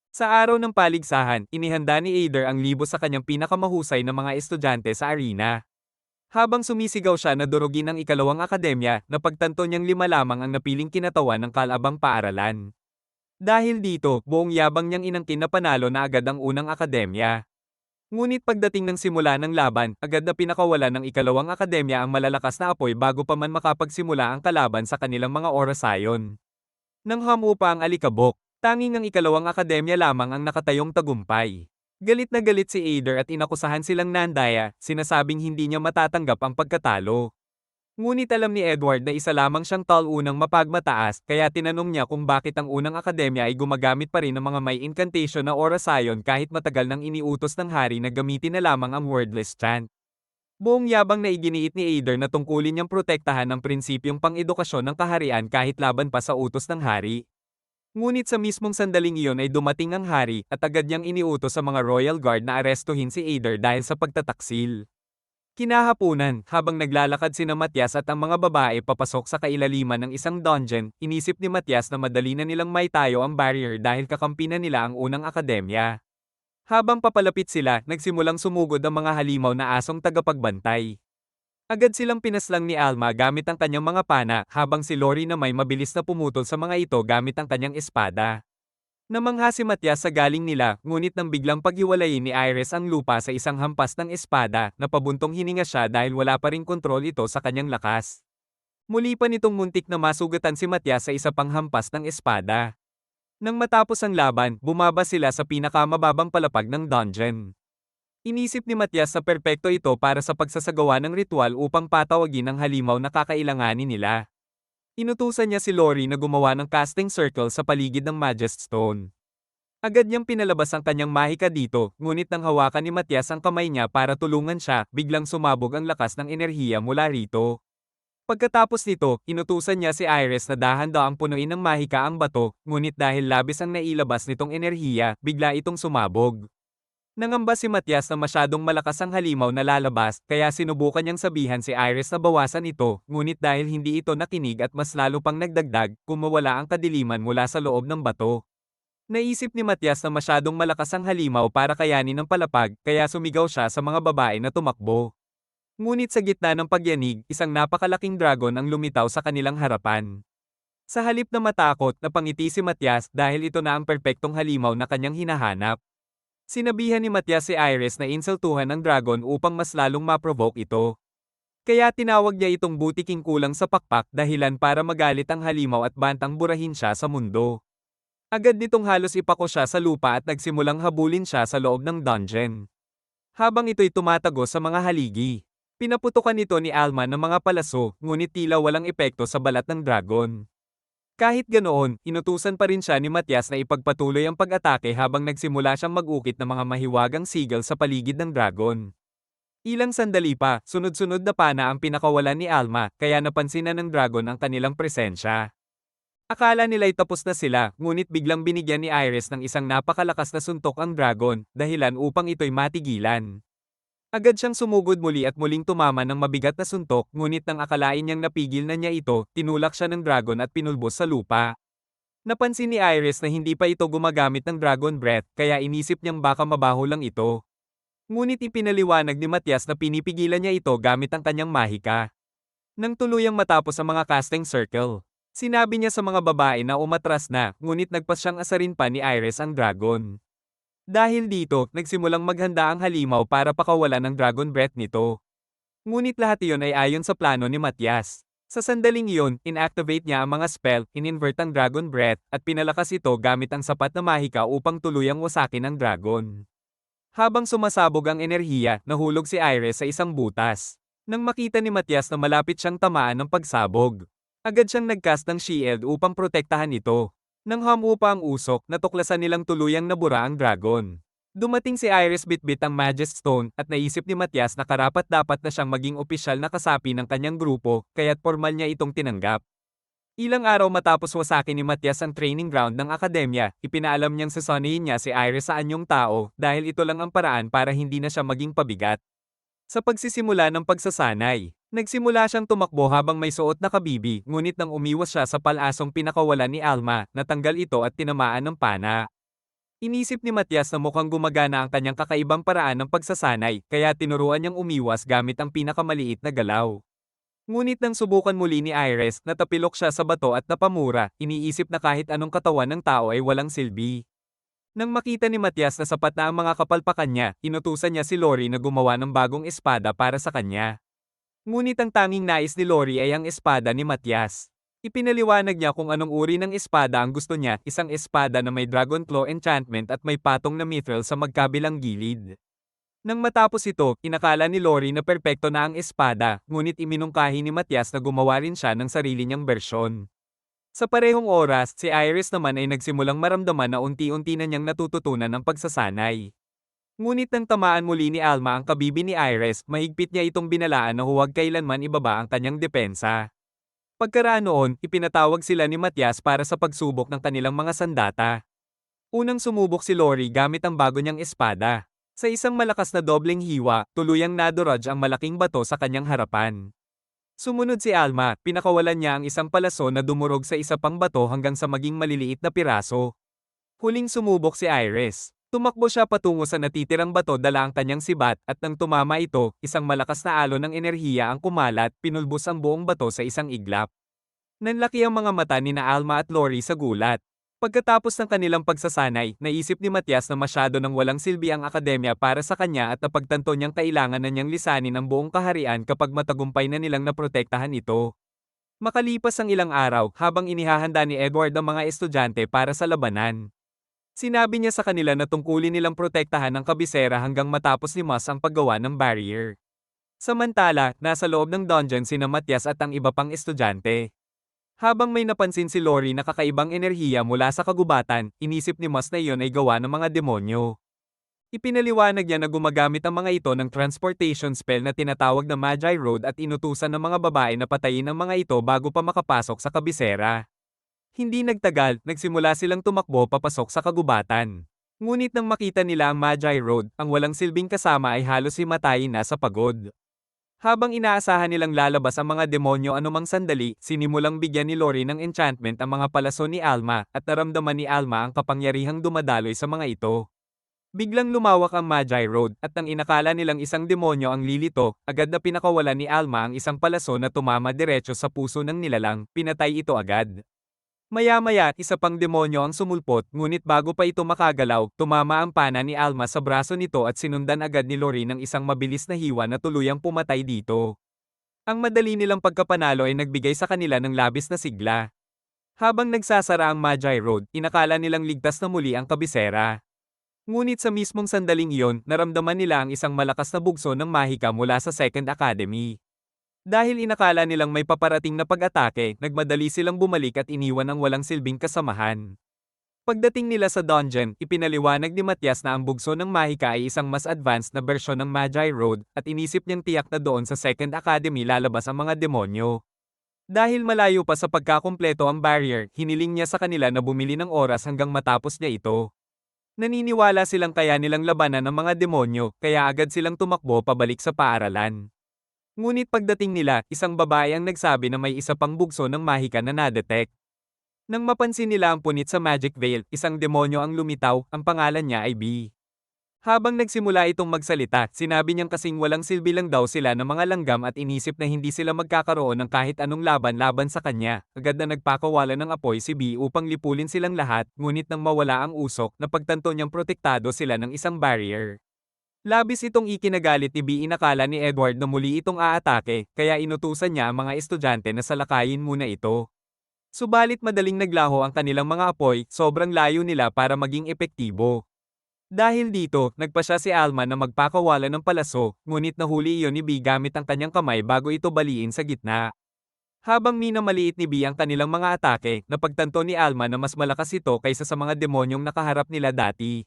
Speaker 1: Sa araw ng paligsahan, inihanda ni Ader ang libo sa kanyang pinakamahusay na mga estudyante sa arena. Habang sumisigaw siya na durugin ang ikalawang akademya, napagtanto niyang 5 lamang ang napiling kinatawan ng kalabang paaralan. Dahil dito, buong yabang niyang inangkin na panalo na agad ang unang akademya. Ngunit pagdating ng simula ng laban, agad na pinakawalan ng ikalawang akademya ang malalakas na apoy bago pa man makapagsimula ang kalaban sa kanilang mga orasayon. Nang hamupa ang alikabok, tanging ang ikalawang akademya lamang ang nakatayong tagumpay. Galit na galit si Ader at inakusahan silang nandaya, sinasabing hindi niya matatanggap ang pagkatalo. Ngunit alam ni Edward na isa lamang siyang unang mapagmataas, kaya tinanong niya kung bakit ang unang akademya ay gumagamit pa rin ng mga may incantation na orasayon kahit matagal nang iniutos ng hari na gamitin na lamang ang wordless chant. Buong yabang na iginiit ni Ader na tungkulin niyang protektahan ang prinsipyong pang-edukasyon ng kaharian kahit laban pa sa utos ng hari. Ngunit sa mismong sandaling iyon ay dumating ang hari at agad niyang iniutos sa mga royal guard na arestuhin si Ader dahil sa pagtataksil. Kinahapunan, habang naglalakad sina Matias at ang mga babae papasok sa kailaliman ng isang dungeon, inisip ni Matias na madali na nilang maitayo ang barrier dahil kakampi na nila ang unang akademya. Habang papalapit sila, nagsimulang sumugod ang mga halimaw na asong tagapagbantay. Agad silang pinaslang ni Alma gamit ang kanyang mga pana, habang si Lori na may mabilis na pumutol sa mga ito gamit ang kanyang espada. Namangha si Matias sa galing nila, ngunit nang biglang paghiwalayin ni Iris ang lupa sa isang hampas ng espada, napabuntong hininga siya dahil wala pa ring kontrol ito sa kanyang lakas. Muli pa nitong muntik na masugatan si Matias sa isa pang hampas ng espada. Nang matapos ang laban, bumaba sila sa pinakamababang palapag ng dungeon. Inisip ni Matias sa perpekto ito para sa pagsasagawa ng ritual upang patawagin ang halimaw na kakailanganin nila. Inutusan niya si Lori na gumawa ng casting circle sa paligid ng Majest Stone. Agad niyang pinalabas ang kanyang mahika dito, ngunit nang hawakan ni Matias ang kamay niya para tulungan siya, biglang sumabog ang lakas ng enerhiya mula rito. Pagkatapos nito, inutusan niya si Iris na dahan-daang punuin ng mahika ang bato, ngunit dahil labis ang nailabas nitong enerhiya, bigla itong sumabog. Nangamba si Matias na masyadong malakas ang halimaw na lalabas, kaya sinubukan niyang sabihan si Iris na bawasan ito, ngunit dahil hindi ito nakinig at mas lalo pang nagdagdag, kumawala ang kadiliman mula sa loob ng bato. Naisip ni Matias na masyadong malakas ang halimaw para kayanin ng palapag, kaya sumigaw siya sa mga babae na tumakbo. Ngunit sa gitna ng pagyanig, isang napakalaking dragon ang lumitaw sa kanilang harapan. Sa halip na matakot, napangiti si Matias dahil ito na ang perpektong halimaw na kanyang hinahanap. Sinabihan ni Matias si Iris na insultuhan ng dragon upang mas lalong ma-provoke ito. Kaya tinawag niya itong butiking kulang sa pakpak dahilan para magalit ang halimaw at bantang burahin siya sa mundo. Agad nitong halos ipako siya sa lupa at nagsimulang habulin siya sa loob ng dungeon. Habang ito'y tumatago sa mga haligi, pinaputukan nito ni Alma ng mga palaso, ngunit tila walang epekto sa balat ng dragon. Kahit ganoon, inutusan pa rin siya ni Matias na ipagpatuloy ang pag-atake habang nagsimula siyang mag-ukit ng mga mahiwagang sigil sa paligid ng dragon. Ilang sandali pa, sunod-sunod na pana ang pinakawalan ni Alma, kaya napansin na ng dragon ang kanilang presensya. Akala nila'y tapos na sila, ngunit biglang binigyan ni Iris ng isang napakalakas na suntok ang dragon, dahilan upang ito'y matigilan. Agad siyang sumugod muli at muling tumama ng mabigat na suntok, ngunit nang akalain niyang napigil na niya ito, tinulak siya ng dragon at pinulbos sa lupa. Napansin ni Iris na hindi pa ito gumagamit ng dragon breath, kaya inisip niyang baka mabaho lang ito. Ngunit ipinaliwanag ni Matias na pinipigilan niya ito gamit ang kanyang mahika. Nang tuluyang matapos ang mga casting circle, sinabi niya sa mga babae na umatras na, ngunit nagpas siyang asarin pa ni Iris ang dragon. Dahil dito, nagsimulang maghanda ang halimaw para pakawalan ng dragon breath nito. Ngunit lahat iyon ay ayon sa plano ni Matias. Sa sandaling iyon, inactivate niya ang mga spell, ininvert ang dragon breath, at pinalakas ito gamit ang sapat na mahika upang tuluyang wasakin ang dragon. Habang sumasabog ang enerhiya, nahulog si Iris sa isang butas. Nang makita ni Matias na malapit siyang tamaan ng pagsabog, agad siyang nagcast ng shield upang protektahan ito. Nang hamupa ang usok, natuklasan nilang tuluyang nabura ang dragon. Dumating si Iris bitbit ang Majesty Stone at naisip ni Matias na karapat-dapat na siyang maging opisyal na kasapi ng kanyang grupo, kaya't formal niya itong tinanggap. Ilang araw matapos wasakin ni Matias ang training ground ng akademya, ipinaalam niyang sasanin niya si Iris sa anyong tao dahil ito lang ang paraan para hindi na siya maging pabigat. Sa pagsisimula ng pagsasanay, nagsimula siyang tumakbo habang may suot na kabibi, ngunit nang umiwas siya sa palasong pinakawalan ni Alma, natanggal ito at tinamaan ng pana. Inisip ni Matias na mukhang gumagana ang kanyang kakaibang paraan ng pagsasanay, kaya tinuruan niyang umiwas gamit ang pinakamaliit na galaw. Ngunit nang subukan muli ni Iris, natapilok siya sa bato at napamura, iniisip na kahit anong katawan ng tao ay walang silbi. Nang makita ni Matias na sapat na ang mga kapalpakan niya, inutusan niya si Lori na gumawa ng bagong espada para sa kanya. Ngunit ang tanging nais ni Lori ay ang espada ni Matias. Ipinaliwanag niya kung anong uri ng espada ang gusto niya, isang espada na may Dragon Claw enchantment at may patong na mithril sa magkabilang gilid. Nang matapos ito, inakala ni Lori na perpekto na ang espada, ngunit iminungkahi ni Matias na gumawa rin siya ng sarili niyang bersyon. Sa parehong oras, si Iris naman ay nagsimulang maramdaman na unti-unti na niyang natututunan ang pagsasanay. Ngunit nang tamaan muli ni Alma ang kabibi ni Iris, mahigpit niya itong binalaan na huwag kailanman ibaba ang kanyang depensa. Pagkaraan noon, ipinatawag sila ni Matias para sa pagsubok ng kanilang mga sandata. Unang sumubok si Lori gamit ang bago niyang espada. Sa isang malakas na dobleng hiwa, tuluyang naduraj ang malaking bato sa kanyang harapan. Sumunod si Alma, pinakawalan niya ang isang palaso na dumurog sa isa pang bato hanggang sa maging maliliit na piraso. Huling sumubok si Iris. Tumakbo siya patungo sa natitirang bato dala ang kanyang sibat at nang tumama ito, isang malakas na alon ng enerhiya ang kumalat, pinulbos ang buong bato sa isang iglap. Nanlaki ang mga mata ni na Alma at Lori sa gulat. Pagkatapos ng kanilang pagsasanay, naisip ni Matias na masyado nang walang silbi ang akademya para sa kanya at napagtanto niyang kailangan na niyang lisanin ang buong kaharian kapag matagumpay na nilang naprotektahan ito. Makalipas ang ilang araw, habang inihahanda ni Edward ang mga estudyante para sa labanan, sinabi niya sa kanila na tungkulin nilang protektahan ang kabisera hanggang matapos ni Mas ang paggawa ng barrier. Samantala, nasa loob ng dungeon sina Matias at ang iba pang estudyante. Habang may napansin si Lori na kakaibang enerhiya mula sa kagubatan, inisip ni Mas na iyon ay gawa ng mga demonyo. Ipinaliwanag niya na gumagamit ang mga ito ng transportation spell na tinatawag na Magi Road at inutusan ng mga babae na patayin ang mga ito bago pa makapasok sa kabisera. Hindi nagtagal, nagsimula silang tumakbo papasok sa kagubatan. Ngunit nang makita nila ang Magi Road, ang walang silbing kasama ay halos himatayin na sa pagod. Habang inaasahan nilang lalabas ang mga demonyo anumang sandali, sinimulang bigyan ni Lori ng enchantment ang mga palaso ni Alma at naramdaman ni Alma ang kapangyarihang dumadaloy sa mga ito. Biglang lumawak ang Magi Road at nang inakala nilang isang demonyo ang lilito, agad na pinakawalan ni Alma ang isang palaso na tumama diretso sa puso ng nilalang, pinatay ito agad. Maya-maya, isa pang demonyo ang sumulpot, ngunit bago pa ito makagalaw, tumama ang pana ni Alma sa braso nito at sinundan agad ni Lori ng isang mabilis na hiwa na tuluyang pumatay dito. Ang madali nilang pagkapanalo ay nagbigay sa kanila ng labis na sigla. Habang nagsasara ang Magi Road, inakala nilang ligtas na muli ang kabisera. Ngunit sa mismong sandaling iyon, naramdaman nila ang isang malakas na bugso ng mahika mula sa Second Academy. Dahil inakala nilang may paparating na pag-atake, nagmadali silang bumalik at iniwan ang walang silbing kasamahan. Pagdating nila sa dungeon, ipinaliwanag ni Matias na ang bugso ng mahika ay isang mas advanced na bersyon ng Magi Road at inisip niyang tiyak na doon sa Second Academy lalabas ang mga demonyo. Dahil malayo pa sa pagkakumpleto ang barrier, hiniling niya sa kanila na bumili ng oras hanggang matapos niya ito. Naniniwala silang kaya nilang labanan ang mga demonyo, kaya agad silang tumakbo pabalik sa paaralan. Ngunit pagdating nila, isang babae ang nagsabi na may isa pang bugso ng mahika na nadetect. Nang mapansin nila ang punit sa Magic Veil, isang demonyo ang lumitaw, ang pangalan niya ay B. Habang nagsimula itong magsalita, sinabi niyang kasing walang silbi lang daw sila ng mga langgam at inisip na hindi sila magkakaroon ng kahit anong laban-laban sa kanya. Agad na nagpakawala ng apoy si B upang lipulin silang lahat, ngunit nang mawala ang usok, napagtanto niyang protektado sila ng isang barrier. Labis itong ikinagalit ni B. Inakala ni Edward na muli itong aatake, kaya inutusan niya ang mga estudyante na salakayin muna ito. Subalit madaling naglaho ang kanilang mga apoy, sobrang layo nila para maging epektibo. Dahil dito, nagpasya si Alma na magpakawala ng palaso, ngunit nahuli iyon ni B gamit ang kanyang kamay bago ito baliin sa gitna. Habang minamaliit ni B ang kanilang mga atake, napagtanto ni Alma na mas malakas ito kaysa sa mga demonyong nakaharap nila dati.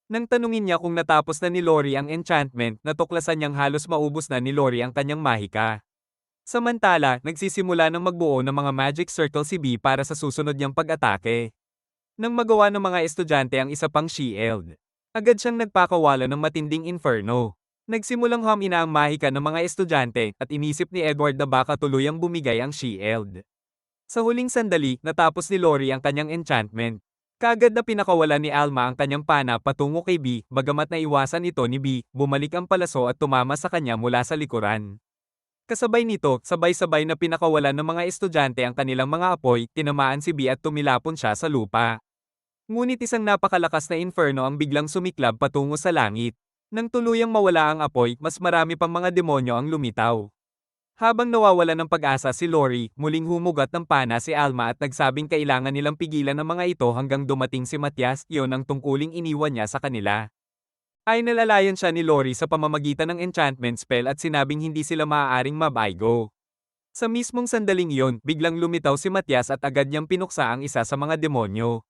Speaker 1: Nang tanungin niya kung natapos na ni Lori ang enchantment, natuklasan niyang halos maubos na ni Lori ang kanyang mahika. Samantala, nagsisimula ng magbuo ng mga magic circle si B para sa susunod niyang pag-atake. Nang magawa ng mga estudyante ang isa pang shield, agad siyang nagpakawala ng matinding inferno. Nagsimulang humina ang mahika ng mga estudyante at inisip ni Edward na baka tuluyang bumigay ang shield. Sa huling sandali, natapos ni Lori ang kanyang enchantment. Kaagad na pinakawalan ni Alma ang kanyang pana patungo kay B, bagamat naiwasan ito ni B, bumalik ang palaso at tumama sa kanya mula sa likuran. Kasabay nito, sabay-sabay na pinakawalan ng mga estudyante ang kanilang mga apoy, tinamaan si B at tumilapon siya sa lupa. Ngunit isang napakalakas na inferno ang biglang sumiklab patungo sa langit. Nang tuluyang mawala ang apoy, mas marami pang mga demonyo ang lumitaw. Habang nawawala ng pag-asa si Lori, muling humugat ng pana si Alma at nagsabing kailangan nilang pigilan ang mga ito hanggang dumating si Matias, iyon ang tungkuling iniwan niya sa kanila. Ay nalalayan siya ni Lori sa pamamagitan ng enchantment spell at sinabing hindi sila maaaring mabaygo. Sa mismong sandaling iyon, biglang lumitaw si Matias at agad niyang pinuksa ang isa sa mga demonyo.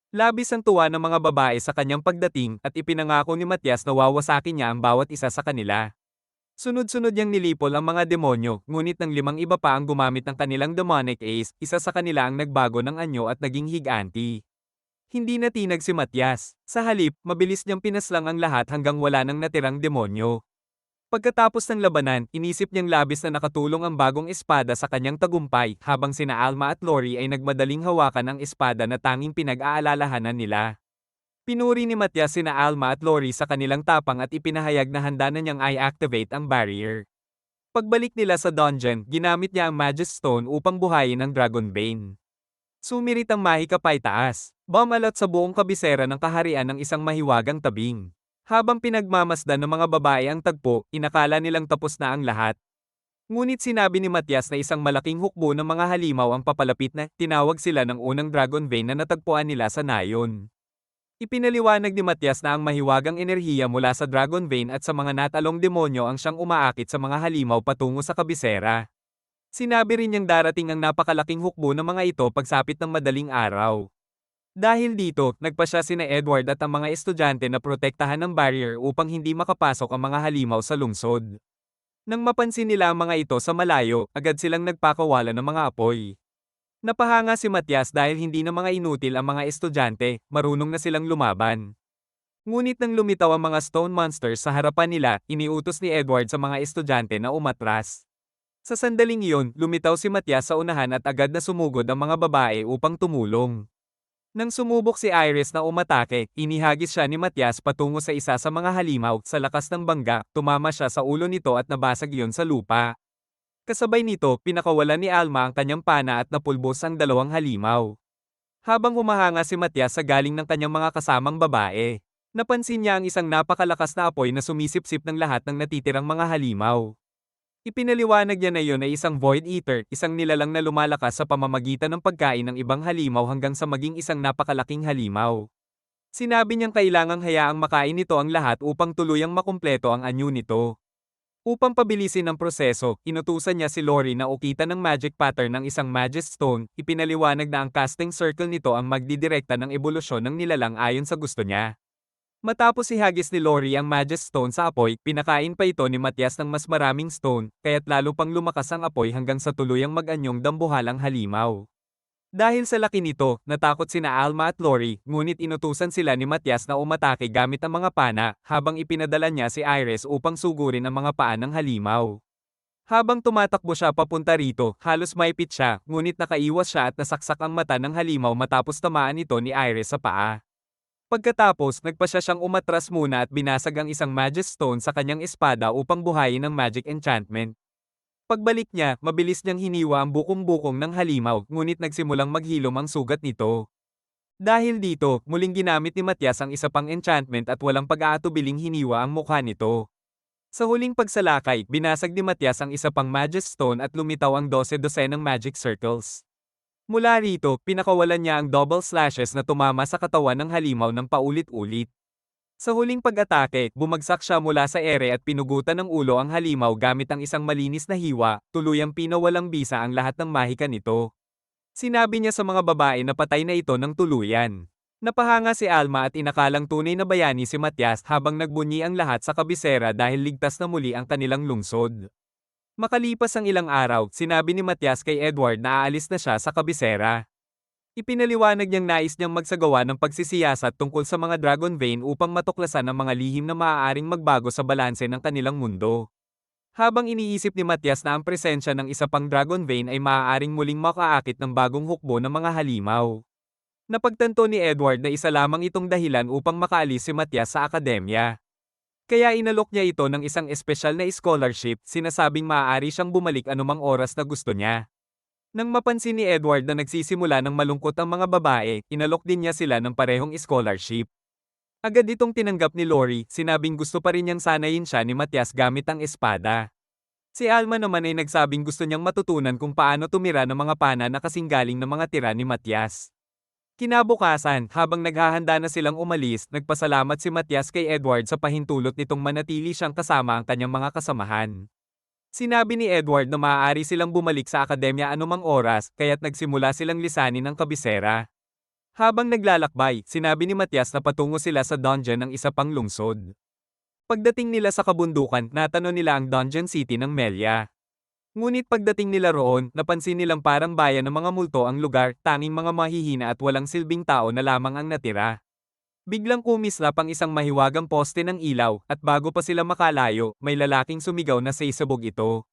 Speaker 1: Labis ang tuwa ng mga babae sa kanyang pagdating at ipinangako ni Matias na wawasakin niya ang bawat isa sa kanila. Sunod-sunod niyang nilipol ang mga demonyo, ngunit ng 5 iba pa ang gumamit ng kanilang demonic ace, isa sa kanila ang nagbago ng anyo at naging higanti. Hindi natinag si Matias. Sa halip, mabilis niyang pinaslang ang lahat hanggang wala nang natirang demonyo. Pagkatapos ng labanan, inisip niyang labis na nakatulong ang bagong espada sa kanyang tagumpay, habang sina Alma at Lori ay nagmadaling hawakan ang espada na tanging pinag-aalalahanan nila. Pinuri ni Matias sina Alma at Lori sa kanilang tapang at ipinahayag na handa na niyang i-activate ang barrier. Pagbalik nila sa dungeon, ginamit niya ang Magus Stone upang buhayin ang Dragonbane. Sumirit ang mahika paitaas, bumalot sa buong kabisera ng kaharian ng isang mahiwagang tabing. Habang pinagmamasdan ng mga babae ang tagpo, inakala nilang tapos na ang lahat. Ngunit sinabi ni Matias na isang malaking hukbo ng mga halimaw ang papalapit na tinawag sila ng unang dragon vein na natagpuan nila sa nayon. Ipinaliwanag ni Matias na ang mahiwagang enerhiya mula sa dragon vein at sa mga natalong demonyo ang siyang umaakit sa mga halimaw patungo sa kabisera. Sinabi rin niyang darating ang napakalaking hukbo ng mga ito pagsapit ng madaling araw. Dahil dito, nagpasya sina Edward at ang mga estudyante na protektahan ng barrier upang hindi makapasok ang mga halimaw sa lungsod. Nang mapansin nila ang mga ito sa malayo, agad silang nagpakawala ng mga apoy. Napahanga si Matias dahil hindi na mga inutil ang mga estudyante, marunong na silang lumaban. Ngunit nang lumitaw ang mga stone monsters sa harapan nila, iniutos ni Edward sa mga estudyante na umatras. Sa sandaling iyon, lumitaw si Matias sa unahan at agad na sumugod ang mga babae upang tumulong. Nang sumubok si Iris na umatake, inihagis siya ni Matias patungo sa isa sa mga halimaw, sa lakas ng bangga, tumama siya sa ulo nito at nabasag iyon sa lupa. Kasabay nito, pinakawalan ni Alma ang kanyang pana at napulbos ang dalawang halimaw. Habang humahanga si Matias sa galing ng kanyang mga kasamang babae, napansin niya ang isang napakalakas na apoy na sumisipsip ng lahat ng natitirang mga halimaw. Ipinaliwanag niya na iyon ay isang Void Eater, isang nilalang na lumalakas sa pamamagitan ng pagkain ng ibang halimaw hanggang sa maging isang napakalaking halimaw. Sinabi niyang kailangang hayaang makain nito ang lahat upang tuluyang makumpleto ang anyo nito. Upang pabilisin ang proseso, inutusan niya si Lori na ukitan ng magic pattern ng isang Magus Stone, ipinaliwanag na ang casting circle nito ang magdidirekta ng ebolusyon ng nilalang ayon sa gusto niya. Matapos ihagis ni Lori ang Magus Stone sa apoy, pinakain pa ito ni Matias ng mas maraming stone, kaya't lalo pang lumakas ang apoy hanggang sa tuluyang mag-anyong dambuhalang halimaw. Dahil sa laki nito, natakot sina Alma at Lori, ngunit inutusan sila ni Matias na umatake gamit ang mga pana, habang ipinadala niya si Iris upang sugurin ang mga paan ng halimaw. Habang tumatakbo siya papunta rito, halos maipit siya, ngunit nakaiwas siya at nasaksak ang mata ng halimaw matapos tamaan ito ni Iris sa paa. Pagkatapos, nagpasya siyang umatras muna at binasag ang isang Magus Stone sa kanyang espada upang buhayin ang magic enchantment. Pagbalik niya, mabilis niyang hiniwa ang bukong-bukong ng halimaw, ngunit nagsimulang maghilom ang sugat nito. Dahil dito, muling ginamit ni Matias ang isa pang enchantment at walang pag-aatubiling hiniwa ang mukha nito. Sa huling pagsalakay, binasag ni Matias ang isa pang Magus Stone at lumitaw ang 12 ng magic circles. Mula rito, pinakawalan niya ang double slashes na tumama sa katawan ng halimaw ng paulit-ulit. Sa huling pag-atake, bumagsak siya mula sa ere at pinugutan ng ulo ang halimaw gamit ang isang malinis na hiwa, tuluyang pinawalang bisa ang lahat ng mahika nito. Sinabi niya sa mga babae na patay na ito ng tuluyan. Napahanga si Alma at inakalang tunay na bayani si Matias habang nagbunyi ang lahat sa kabisera dahil ligtas na muli ang kanilang lungsod. Makalipas ang ilang araw, sinabi ni Matias kay Edward na aalis na siya sa kabisera. Ipinaliwanag niyang nais niyang magsagawa ng pagsisiyasat tungkol sa mga Dragon Vein upang matuklasan ang mga lihim na maaaring magbago sa balanse ng kanilang mundo. Habang iniisip ni Matias na ang presensya ng isa pang Dragon Vein ay maaaring muling makaakit ng bagong hukbo ng mga halimaw. Napagtanto ni Edward na isa lamang itong dahilan upang makaalis si Matias sa akademya. Kaya inalok niya ito ng isang espesyal na scholarship, sinasabing maaari siyang bumalik anumang oras na gusto niya. Nang mapansin ni Edward na nagsisimula ng malungkot ang mga babae, inalok din niya sila ng parehong scholarship. Agad itong tinanggap ni Lori, sinabing gusto pa rin niyang sanayin siya ni Matias gamit ang espada. Si Alma naman ay nagsabing gusto niyang matutunan kung paano tumira ng mga pana na kasinggaling ng mga tira ni Matias. Kinabukasan, habang naghahanda na silang umalis, nagpasalamat si Matias kay Edward sa pahintulot nitong manatili siyang kasama ang kanyang mga kasamahan. Sinabi ni Edward na maaari silang bumalik sa akademya anumang oras, kaya't nagsimula silang lisanin ang kabisera. Habang naglalakbay, sinabi ni Matias na patungo sila sa dungeon ng isa pang lungsod. Pagdating nila sa kabundukan, natanong nila ang Dungeon City ng Melia. Ngunit pagdating nila roon, napansin nilang parang bayan ng mga multo ang lugar, tanging mga mahihina at walang silbing tao na lamang ang natira. Biglang kumislap ang isang mahiwagang poste ng ilaw, at bago pa sila makalayo, may lalaking sumigaw na saysabog ito.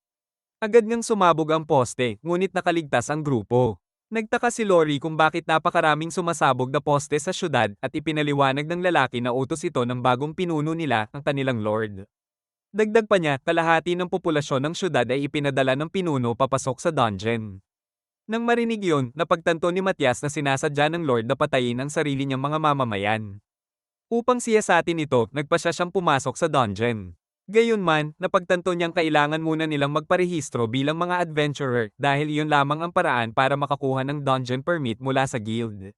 Speaker 1: Agad ngang sumabog ang poste, ngunit nakaligtas ang grupo. Nagtaka si Lori kung bakit napakaraming sumasabog na poste sa syudad at ipinaliwanag ng lalaki na utos ito ng bagong pinuno nila, ang kanilang lord. Dagdag pa niya, kalahati ng populasyon ng syudad ay ipinadala ng pinuno papasok sa dungeon. Nang marinig yun, napagtanto ni Matias na sinasadya ng Lord na patayin ang sarili niyang mga mamamayan. Upang siyasatin ito, nagpasya siyang pumasok sa dungeon. Gayunman, napagtanto niyang kailangan muna nilang magparehistro bilang mga adventurer dahil iyon lamang ang paraan para makakuha ng dungeon permit mula sa guild.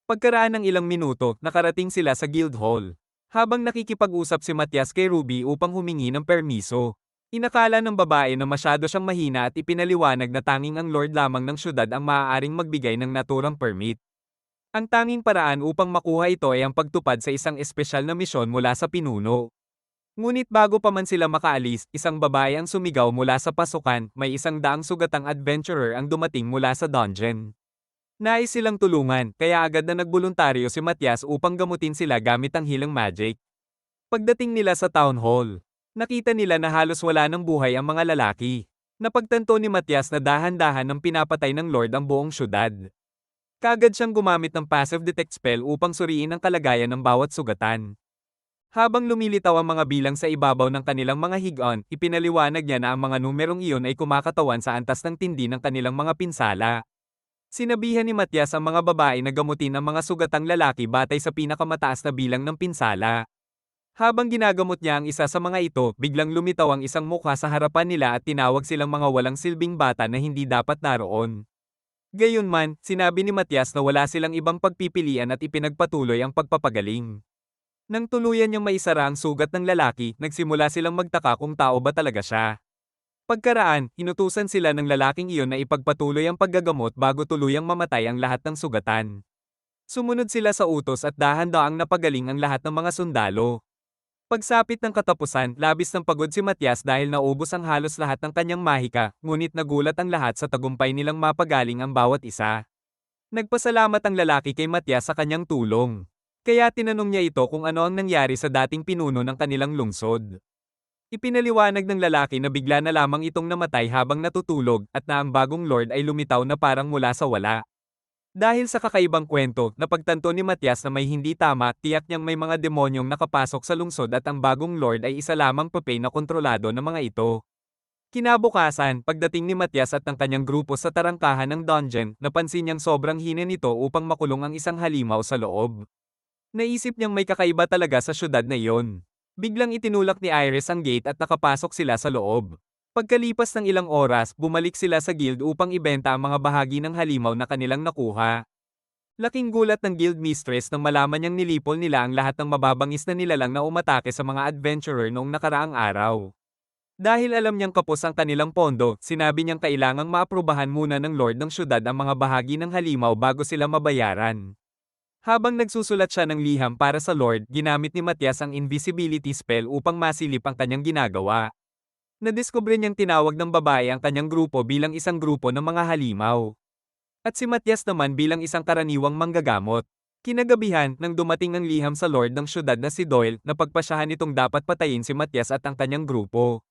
Speaker 1: Pagkaraan ng ilang minuto, nakarating sila sa guild hall. Habang nakikipag-usap si Matias kay Ruby upang humingi ng permiso. Inakala ng babae na masyado siyang mahina at ipinaliwanag na tanging ang lord lamang ng syudad ang maaaring magbigay ng naturang permit. Ang tanging paraan upang makuha ito ay ang pagtupad sa isang espesyal na misyon mula sa pinuno. Ngunit bago pa man sila makaalis, isang babae ang sumigaw mula sa pasukan, may 100 sugatang adventurer ang dumating mula sa dungeon. Nais silang tulungan, kaya agad na nagboluntaryo si Matias upang gamutin sila gamit ang healing magic. Pagdating nila sa town hall, nakita nila na halos wala ng buhay ang mga lalaki. Napagtanto ni Matias na dahan-dahan ng pinapatay ng Lord ang buong syudad. Kaagad siyang gumamit ng passive detect spell upang suriin ang kalagayan ng bawat sugatan. Habang lumilitaw ang mga bilang sa ibabaw ng kanilang mga hig-on, ipinaliwanag niya na ang mga numerong iyon ay kumakatawan sa antas ng tindi ng kanilang mga pinsala. Sinabihan ni Matias ang mga babae na gamutin ang mga sugatang lalaki batay sa pinakamataas na bilang ng pinsala. Habang ginagamot niya ang isa sa mga ito, biglang lumitaw ang isang mukha sa harapan nila at tinawag silang mga walang silbing bata na hindi dapat naroon. Gayunman, sinabi ni Matias na wala silang ibang pagpipilian at ipinagpatuloy ang pagpapagaling. Nang tuluyan niyang maisara ang sugat ng lalaki, nagsimula silang magtaka kung tao ba talaga siya. Pagkaraan, inutusan sila ng lalaking iyon na ipagpatuloy ang paggagamot bago tuluyang mamatay ang lahat ng sugatan. Sumunod sila sa utos at dahan-daang napagaling ang lahat ng mga sundalo. Pagsapit ng katapusan, labis ng pagod si Matias dahil naubos ang halos lahat ng kanyang mahika, ngunit nagulat ang lahat sa tagumpay nilang mapagaling ang bawat isa. Nagpasalamat ang lalaki kay Matias sa kanyang tulong. Kaya tinanong niya ito kung ano ang nangyari sa dating pinuno ng kanilang lungsod. Ipinaliwanag ng lalaki na bigla na lamang itong namatay habang natutulog at na ang bagong lord ay lumitaw na parang mula sa wala. Dahil sa kakaibang kwento, napagtanto ni Matias na may hindi tama, tiyak niyang may mga demonyong nakapasok sa lungsod at ang bagong lord ay isa lamang papay na kontrolado ng mga ito. Kinabukasan, pagdating ni Matias at ng kanyang grupo sa tarangkahan ng dungeon, napansin niyang sobrang hina nito upang makulong ang isang halimaw sa loob. Naisip niyang may kakaiba talaga sa syudad na iyon. Biglang itinulak ni Iris ang gate at nakapasok sila sa loob. Pagkalipas ng ilang oras, bumalik sila sa guild upang ibenta ang mga bahagi ng halimaw na kanilang nakuha. Laking gulat ng guild mistress nang malaman niyang nilipol nila ang lahat ng mababangis na nilalang na umatake sa mga adventurer noong nakaraang araw. Dahil alam niyang kapos ang kanilang pondo, sinabi niyang kailangang maaprubahan muna ng Lord ng syudad ang mga bahagi ng halimaw bago sila mabayaran. Habang nagsusulat siya ng liham para sa Lord, ginamit ni Matias ang invisibility spell upang masilip ang kanyang ginagawa. Nadiskubre niyang tinawag ng babae ang kanyang grupo bilang isang grupo ng mga halimaw. At si Matias naman bilang isang karaniwang manggagamot. Kinagabihan, nang dumating ang liham sa Lord ng syudad na si Doyle, napagpasyahan nitong dapat patayin si Matias at ang kanyang grupo.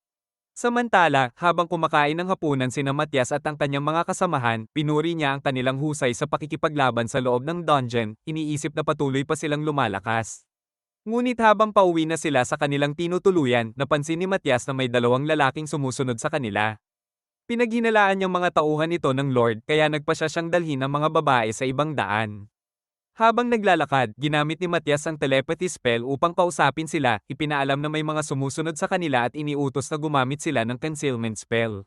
Speaker 1: Samantala, habang kumakain ng hapunan sina Matias at ang kanyang mga kasamahan, pinuri niya ang kanilang husay sa pakikipaglaban sa loob ng dungeon, iniisip na patuloy pa silang lumalakas. Ngunit habang pauwi na sila sa kanilang tinutuluyan, napansin ni Matias na may dalawang lalaking sumusunod sa kanila. Pinaghinalaan niyang mga tauhan ito ng Lord kaya nagpasya siyang dalhin ang mga babae sa ibang daan. Habang naglalakad, ginamit ni Matias ang telepathy spell upang kausapin sila, ipinaalam na may mga sumusunod sa kanila at iniutos na gumamit sila ng concealment spell.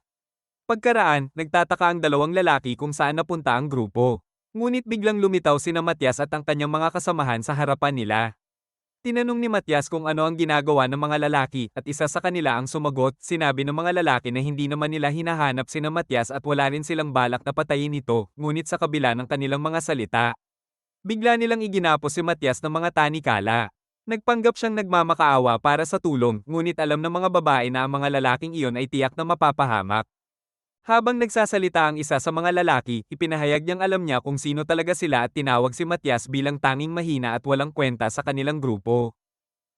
Speaker 1: Pagkaraan, nagtataka ang dalawang lalaki kung saan napunta ang grupo. Ngunit biglang lumitaw sina Matias at ang kanyang mga kasamahan sa harapan nila. Tinanong ni Matias kung ano ang ginagawa ng mga lalaki at isa sa kanila ang sumagot, sinabi ng mga lalaki na hindi naman nila hinahanap sina Matias at wala rin silang balak na patayin ito, ngunit sa kabila ng kanilang mga salita. Bigla nilang iginapos si Matias ng mga tanikala. Nagpanggap siyang nagmamakaawa para sa tulong, ngunit alam ng mga babae na ang mga lalaking iyon ay tiyak na mapapahamak. Habang nagsasalita ang isa sa mga lalaki, ipinahayag niyang alam niya kung sino talaga sila at tinawag si Matias bilang tanging mahina at walang kwenta sa kanilang grupo.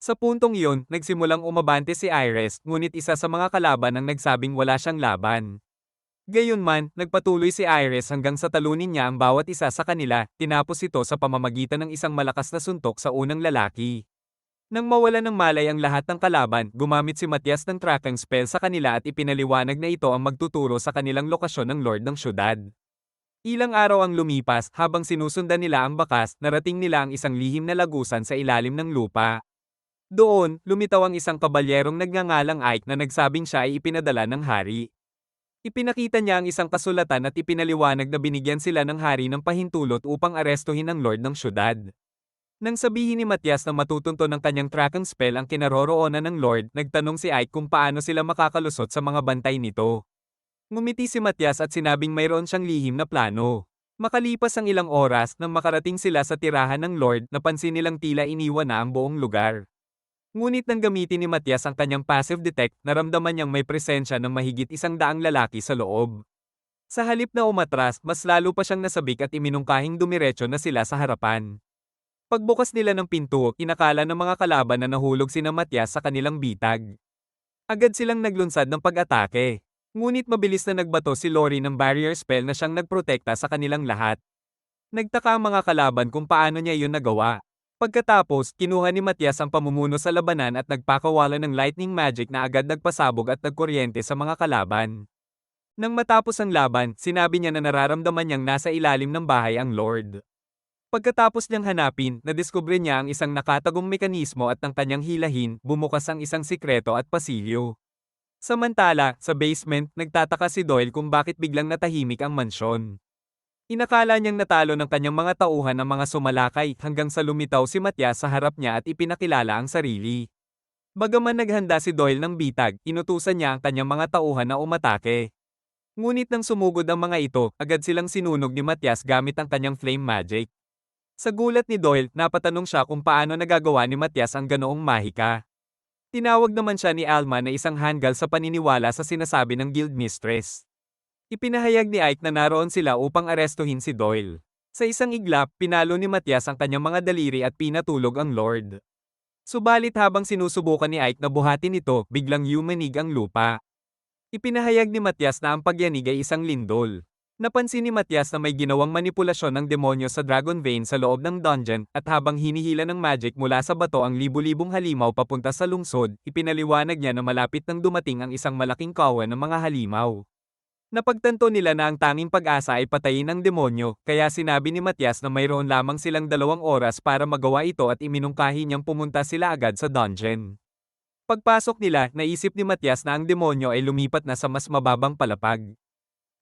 Speaker 1: Sa puntong iyon, nagsimulang umabante si Iris, ngunit isa sa mga kalaban ang nagsabing wala siyang laban. Gayunman, nagpatuloy si Iris hanggang sa talunin niya ang bawat isa sa kanila, tinapos ito sa pamamagitan ng isang malakas na suntok sa unang lalaki. Nang mawala ng malay ang lahat ng kalaban, gumamit si Matias ng tracking spell sa kanila at ipinaliwanag na ito ang magtuturo sa kanilang lokasyon ng Lord ng syudad. Ilang araw ang lumipas, habang sinusundan nila ang bakas, narating nila ang isang lihim na lagusan sa ilalim ng lupa. Doon, lumitaw ang isang kabalyerong nagngangalang Ike na nagsabing siya ay ipinadala ng hari. Ipinakita niya ang isang kasulatan at ipinaliwanag na binigyan sila ng hari ng pahintulot upang arestuhin ang Lord ng syudad. Nang sabihin ni Matias na matutunto ng kanyang tracking spell ang kinaroroonan ng Lord, nagtanong si Ike kung paano sila makakalusot sa mga bantay nito. Ngumiti si Matias at sinabing mayroon siyang lihim na plano. Makalipas ang ilang oras nang makarating sila sa tirahan ng Lord, napansin nilang tila iniwan na ang buong lugar. Ngunit nang gamitin ni Matias ang kanyang passive detect, naramdaman niyang may presensya ng mahigit 100 lalaki sa loob. Sa halip na umatras, mas lalo pa siyang nasabik at iminungkahing dumiretso na sila sa harapan. Pagbukas nila ng pinto, inakala ng mga kalaban na nahulog sina Matias sa kanilang bitag. Agad silang naglunsad ng pag-atake. Ngunit mabilis na nagbato si Lori ng barrier spell na siyang nagprotekta sa kanilang lahat. Nagtaka ang mga kalaban kung paano niya iyon nagawa. Pagkatapos, kinuha ni Matias ang pamumuno sa labanan at nagpakawala ng lightning magic na agad nagpasabog at nagkuryente sa mga kalaban. Nang matapos ang laban, sinabi niya na nararamdaman niyang nasa ilalim ng bahay ang Lord. Pagkatapos niyang hanapin, nadiskubre niya ang isang nakatagong mekanismo at ng kanyang hilahin, bumukas ang isang sikreto at pasilyo. Samantala, sa basement, nagtataka si Doyle kung bakit biglang natahimik ang mansyon. Inakala niyang natalo ng kanyang mga tauhan ang mga sumalakay hanggang sa lumitaw si Matias sa harap niya at ipinakilala ang sarili. Bagaman naghanda si Doyle ng bitag, inutusan niya ang kanyang mga tauhan na umatake. Ngunit nang sumugod ang mga ito, agad silang sinunog ni Matias gamit ang kanyang flame magic. Sa gulat ni Doyle, napatanong siya kung paano nagagawa ni Matias ang ganoong mahika. Tinawag naman siya ni Alma na isang hanggal sa paniniwala sa sinasabi ng guild mistress. Ipinahayag ni Ike na naroon sila upang arestuhin si Doyle. Sa isang iglap, pinalo ni Matias ang kanyang mga daliri at pinatulog ang Lord. Subalit habang sinusubukan ni Ike na buhatin ito, biglang yumanig ang lupa. Ipinahayag ni Matias na ang pagyanig ay isang lindol. Napansin ni Matias na may ginawang manipulasyon ng demonyo sa Dragon Vein sa loob ng dungeon at habang hinihila ng magic mula sa bato ang libu-libong halimaw papunta sa lungsod, ipinaliwanag niya na malapit nang dumating ang isang malaking kawan ng mga halimaw. Napagtanto nila na ang tanging pag-asa ay patayin ang demonyo, kaya sinabi ni Matias na mayroon lamang silang 2 oras para magawa ito at iminungkahi niyang pumunta sila agad sa dungeon. Pagpasok nila, naisip ni Matias na ang demonyo ay lumipat na sa mas mababang palapag.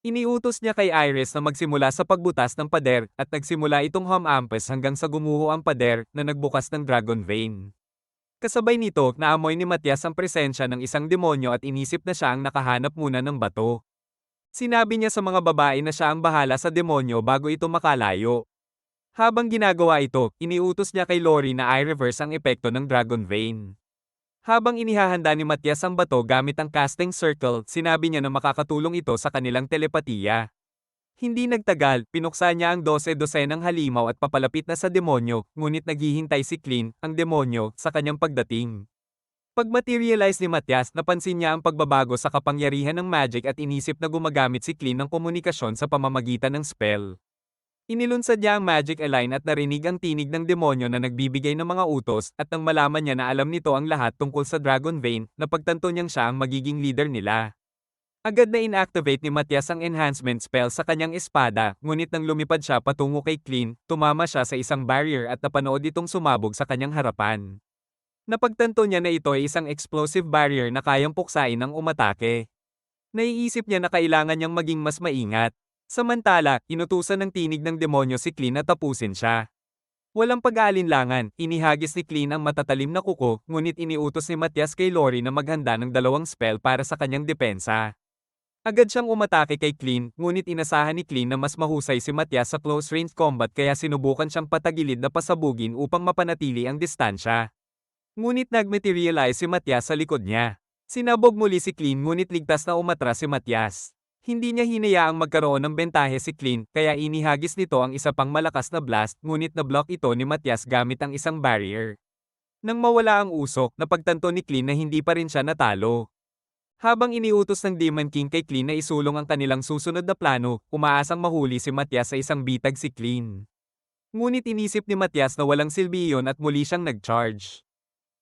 Speaker 1: Iniutos niya kay Iris na magsimula sa pagbutas ng pader at nagsimula itong humampes hanggang sa gumuho ang pader na nagbukas ng dragon vein. Kasabay nito, naamoy ni Matias ang presensya ng isang demonyo at inisip na siya ang nakahanap muna ng bato. Sinabi niya sa mga babae na siya ang bahala sa demonyo bago ito makalayo. Habang ginagawa ito, iniutos niya kay Lori na i-reverse ang epekto ng dragon vein. Habang inihahanda ni Matias ang bato gamit ang casting circle, sinabi niya na makakatulong ito sa kanilang telepatiya. Hindi nagtagal, pinuksa niya ang 12-dosenang halimaw at papalapit na sa demonyo, ngunit naghihintay si Clint, ang demonyo, sa kanyang pagdating. Pag-materialize ni Matias, napansin niya ang pagbabago sa kapangyarihan ng magic at inisip na gumagamit si Clint ng komunikasyon sa pamamagitan ng spell. Inilunsad niya ang Magic Align at narinig ang tinig ng demonyo na nagbibigay ng mga utos, at nang malaman niya na alam nito ang lahat tungkol sa Dragon Vein, napagtanto niyang siya ang magiging leader nila. Agad na inactivate ni Matias ang enhancement spell sa kanyang espada, ngunit nang lumipad siya patungo kay Clint, tumama siya sa isang barrier at napanood itong sumabog sa kanyang harapan. Napagtanto niya na ito ay isang explosive barrier na kayang puksain ng umatake. Naiisip niya na kailangan niyang maging mas maingat. Samantala, inutusan ng tinig ng demonyo si Clint na tapusin siya. Walang pag-aalinlangan, inihagis ni Clint ang matatalim na kuko, ngunit iniutos ni Matias kay Lori na maghanda ng 2 spell para sa kanyang depensa. Agad siyang umatake kay Clint, ngunit inasahan ni Clint na mas mahusay si Matias sa close-range combat kaya sinubukan siyang patagilid na pasabugin upang mapanatili ang distansya. Ngunit nagmaterialize si Matias sa likod niya. Sinabog muli si Clint ngunit ligtas na umatras si Matias. Hindi niya hinayaang magkaroon ng bentahe si Clint kaya inihagis nito ang isa pang malakas na blast ngunit na-block ito ni Matias gamit ang isang barrier. Nang mawala ang usok, napagtanto ni Clint na hindi pa rin siya natalo. Habang iniutos ng Demon King kay Clint na isulong ang kanilang susunod na plano, umaasang mahuli si Matias sa isang bitag si Clint. Ngunit inisip ni Matias na walang silbi iyon at muli siyang nag-charge.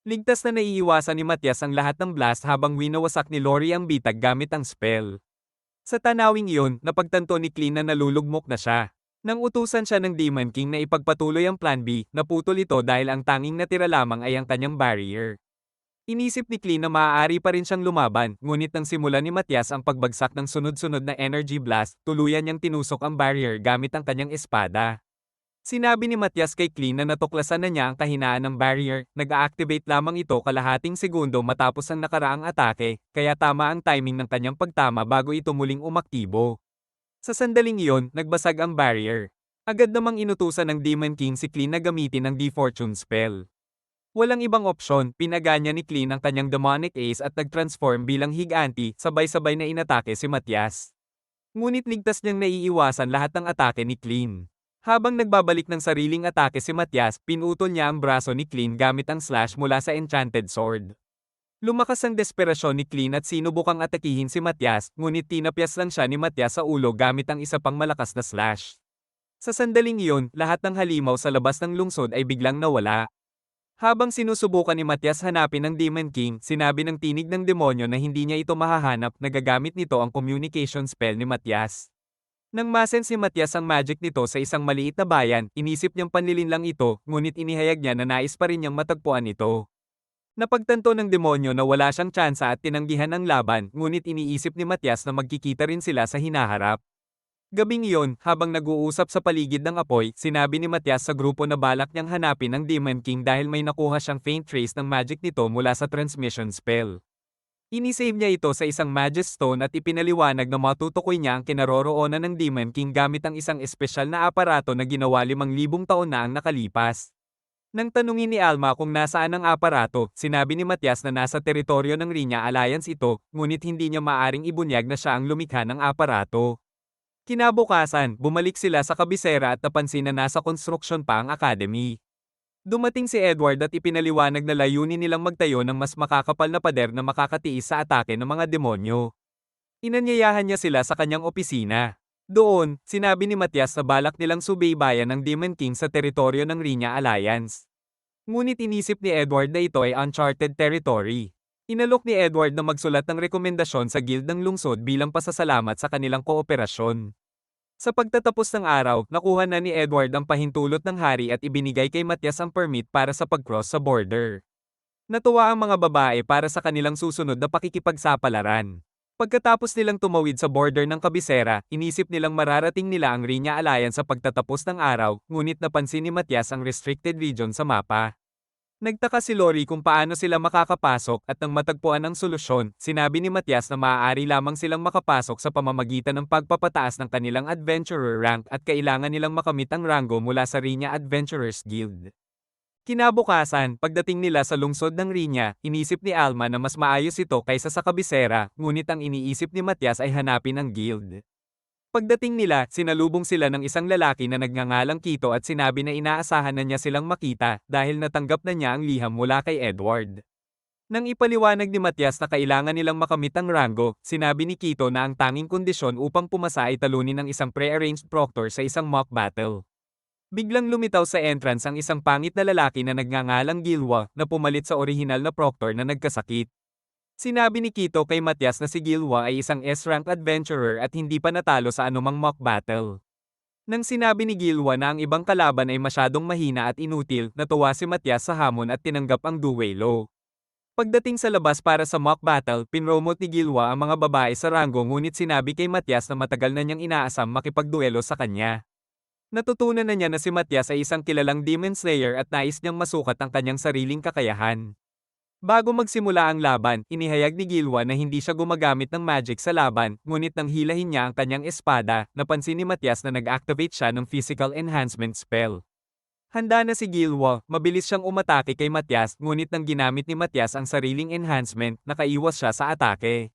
Speaker 1: Ligtas na naiiwasan ni Matias ang lahat ng blast habang winawasak ni Lori ang bitag gamit ang spell. Sa tanawing iyon, napagtanto ni Clint na nalulugmok na siya. Nang utusan siya ng Demon King na ipagpatuloy ang Plan B, naputol ito dahil ang tanging natira lamang ay ang kanyang barrier. Inisip ni Clint na maaari pa rin siyang lumaban, ngunit nang simulan ni Matias ang pagbagsak ng sunod-sunod na energy blast, tuluyan niyang tinusok ang barrier gamit ang kanyang espada. Sinabi ni Matias kay Clint na natuklasan na niya ang kahinaan ng barrier, nag-a-activate lamang ito kalahating segundo matapos ang nakaraang atake, kaya tama ang timing ng kanyang pagtama bago ito muling umaktibo. Sa sandaling iyon, nagbasag ang barrier. Agad namang inutusan ng Demon King si Clint na gamitin ang Defortune spell. Walang ibang opsyon, pinaganya ni Clint ang kanyang demonic ace at nag-transform bilang higanti, sabay-sabay na inatake si Matias. Ngunit ligtas niyang naiiwasan lahat ng atake ni Clint. Habang nagbabalik ng sariling atake si Matias, pinutol niya ang braso ni Clint gamit ang slash mula sa enchanted sword. Lumakas ang desperasyon ni Clint at sinubukang atakihin si Matias, ngunit tinapyas lang siya ni Matias sa ulo gamit ang isa pang malakas na slash. Sa sandaling iyon, lahat ng halimaw sa labas ng lungsod ay biglang nawala. Habang sinusubukan ni Matias hanapin ang Demon King, sinabi ng tinig ng demonyo na hindi niya ito mahahanap, nagagamit nito ang communication spell ni Matias. Nang masense ni Matias ang magic nito sa isang maliit na bayan, inisip niyang panlilin lang ito, ngunit inihayag niya na nais pa rin niyang matagpuan ito. Napagtanto ng demonyo na wala siyang tsansa at tinanggihan ang laban, ngunit iniisip ni Matias na magkikita rin sila sa hinaharap. Gabing iyon, habang nag-uusap sa paligid ng apoy, sinabi ni Matias sa grupo na balak niyang hanapin ang Demon King dahil may nakuha siyang faint trace ng magic nito mula sa transmission spell. Inisave niya ito sa isang Magus Stone at ipinaliwanag na matutukoy niya ang kinaroroonan ng Demon King gamit ang isang espesyal na aparato na ginawa 5,000 taon na ang nakalipas. Nang tanungin ni Alma kung nasaan ang aparato, sinabi ni Matias na nasa teritoryo ng Rinya Alliance ito, ngunit hindi niya maaring ibunyag na siya ang lumikha ng aparato. Kinabukasan, bumalik sila sa kabisera at napansin na nasa konstruksyon pa ang academy. Dumating si Edward at ipinaliwanag na layunin nilang magtayo ng mas makakapal na pader na makakatiis sa atake ng mga demonyo. Inanyayahan niya sila sa kanyang opisina. Doon, sinabi ni Matias na balak nilang subaybayan ng Demon King sa teritoryo ng Rinya Alliance. Ngunit inisip ni Edward na ito ay uncharted territory. Inalok ni Edward na magsulat ng rekomendasyon sa Guild ng Lungsod bilang pasasalamat sa kanilang kooperasyon. Sa pagtatapos ng araw, nakuha na ni Edward ang pahintulot ng hari at ibinigay kay Matias ang permit para sa pag-cross sa border. Natuwa ang mga babae para sa kanilang susunod na pakikipagsapalaran. Pagkatapos nilang tumawid sa border ng kabisera, inisip nilang mararating nila ang Riña Alliance sa pagtatapos ng araw, ngunit napansin ni Matias ang restricted region sa mapa. Nagtaka si Lori kung paano sila makakapasok at nang matagpuan ang solusyon, sinabi ni Matias na maaari lamang silang makapasok sa pamamagitan ng pagpapataas ng kanilang adventurer rank at kailangan nilang makamit ang rango mula sa Riña Adventurers Guild. Kinabukasan, pagdating nila sa lungsod ng Riña, inisip ni Alma na mas maayos ito kaysa sa kabisera, ngunit ang iniisip ni Matias ay hanapin ang guild. Pagdating nila, sinalubong sila ng isang lalaki na nagngangalang Kito at sinabi na inaasahan na niya silang makita dahil natanggap na niya ang liham mula kay Edward. Nang ipaliwanag ni Matias na kailangan nilang makamit ang rango, sinabi ni Kito na ang tanging kondisyon upang pumasa ay talunin ng isang pre-arranged proctor sa isang mock battle. Biglang lumitaw sa entrance ang isang pangit na lalaki na nagngangalang Gilwa na pumalit sa orihinal na proctor na nagkasakit. Sinabi ni Kito kay Matias na si Gilwa ay isang S-rank adventurer at hindi pa natalo sa anumang mock battle. Nang sinabi ni Gilwa na ang ibang kalaban ay masyadong mahina at inutil, natuwa si Matias sa hamon at tinanggap ang duelo. Pagdating sa labas para sa mock battle, pinromote ni Gilwa ang mga babae sa rango ngunit sinabi kay Matias na matagal na niyang inaasam makipagduelo sa kanya. Natutunan na niya na si Matias ay isang kilalang Demon Slayer at nais niyang masukat ang kanyang sariling kakayahan. Bago magsimula ang laban, inihayag ni Gilwa na hindi siya gumagamit ng magic sa laban, ngunit nang hilahin niya ang kanyang espada, napansin ni Matias na nag-activate siya ng physical enhancement spell. Handa na si Gilwa, mabilis siyang umatake kay Matias, ngunit nang ginamit ni Matias ang sariling enhancement, nakaiwas siya sa atake.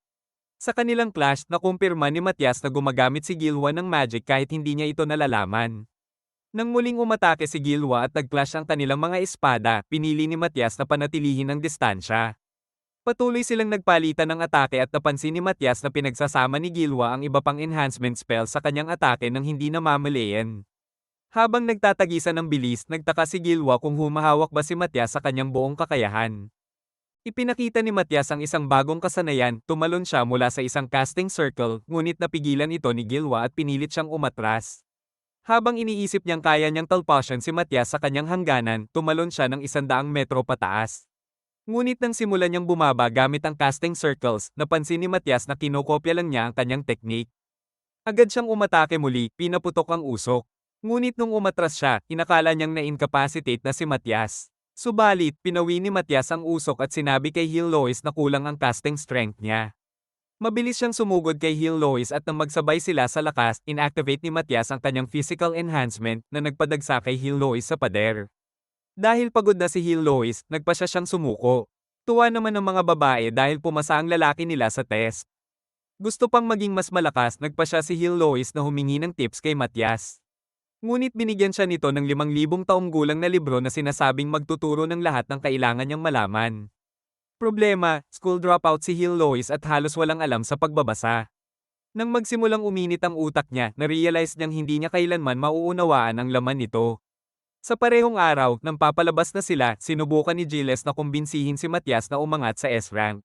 Speaker 1: Sa kanilang clash, nakumpirma ni Matias na gumagamit si Gilwa ng magic kahit hindi niya ito nalalaman. Nang muling umatake si Gilwa at nag-clash ang kanilang mga espada, pinili ni Matias na panatilihin ang distansya. Patuloy silang nagpalitan ng atake at napansin ni Matias na pinagsasama ni Gilwa ang iba pang enhancement spell sa kanyang atake nang hindi namamalayan. Habang nagtatagisan ng bilis, nagtaka si Gilwa kung humahawak ba si Matias sa kanyang buong kakayahan. Ipinakita ni Matias ang isang bagong kasanayan, tumalon siya mula sa isang casting circle, ngunit napigilan ito ni Gilwa at pinilit siyang umatras. Habang iniisip niyang kaya niyang talpasan si Matias sa kanyang hangganan, tumalon siya ng 100 metro pataas. Ngunit nang simulan niyang bumaba gamit ang casting circles, napansin ni Matias na kinokopya lang niya ang kanyang teknik. Agad siyang umatake muli, pinaputok ang usok. Ngunit nung umatras siya, inakala niyang na-incapacitate na si Matias. Subalit, pinawi ni Matias ang usok at sinabi kay Heel Lois na kulang ang casting strength niya. Mabilis siyang sumugod kay Heel Lois at nang magsabay sila sa lakas, inactivate ni Matias ang kanyang physical enhancement na nagpadagsa kay Heel Lois sa pader. Dahil pagod na si Heel Lois, nagpa siya siyang sumuko. Tuwa naman ng mga babae dahil pumasa ang lalaki nila sa test. Gusto pang maging mas malakas, nagpa siya si Heel Lois na humingi ng tips kay Matias. Ngunit binigyan siya nito ng 5,000 taong gulang na libro na sinasabing magtuturo ng lahat ng kailangan niyang malaman. Problema, school dropout si Heel Lois at halos walang alam sa pagbabasa. Nang magsimulang uminit ang utak niya, na-realize niyang hindi niya kailanman mauunawaan ang laman nito. Sa parehong araw, nang papalabas na sila, sinubukan ni Gilles na kumbinsihin si Matias na umangat sa S-rank.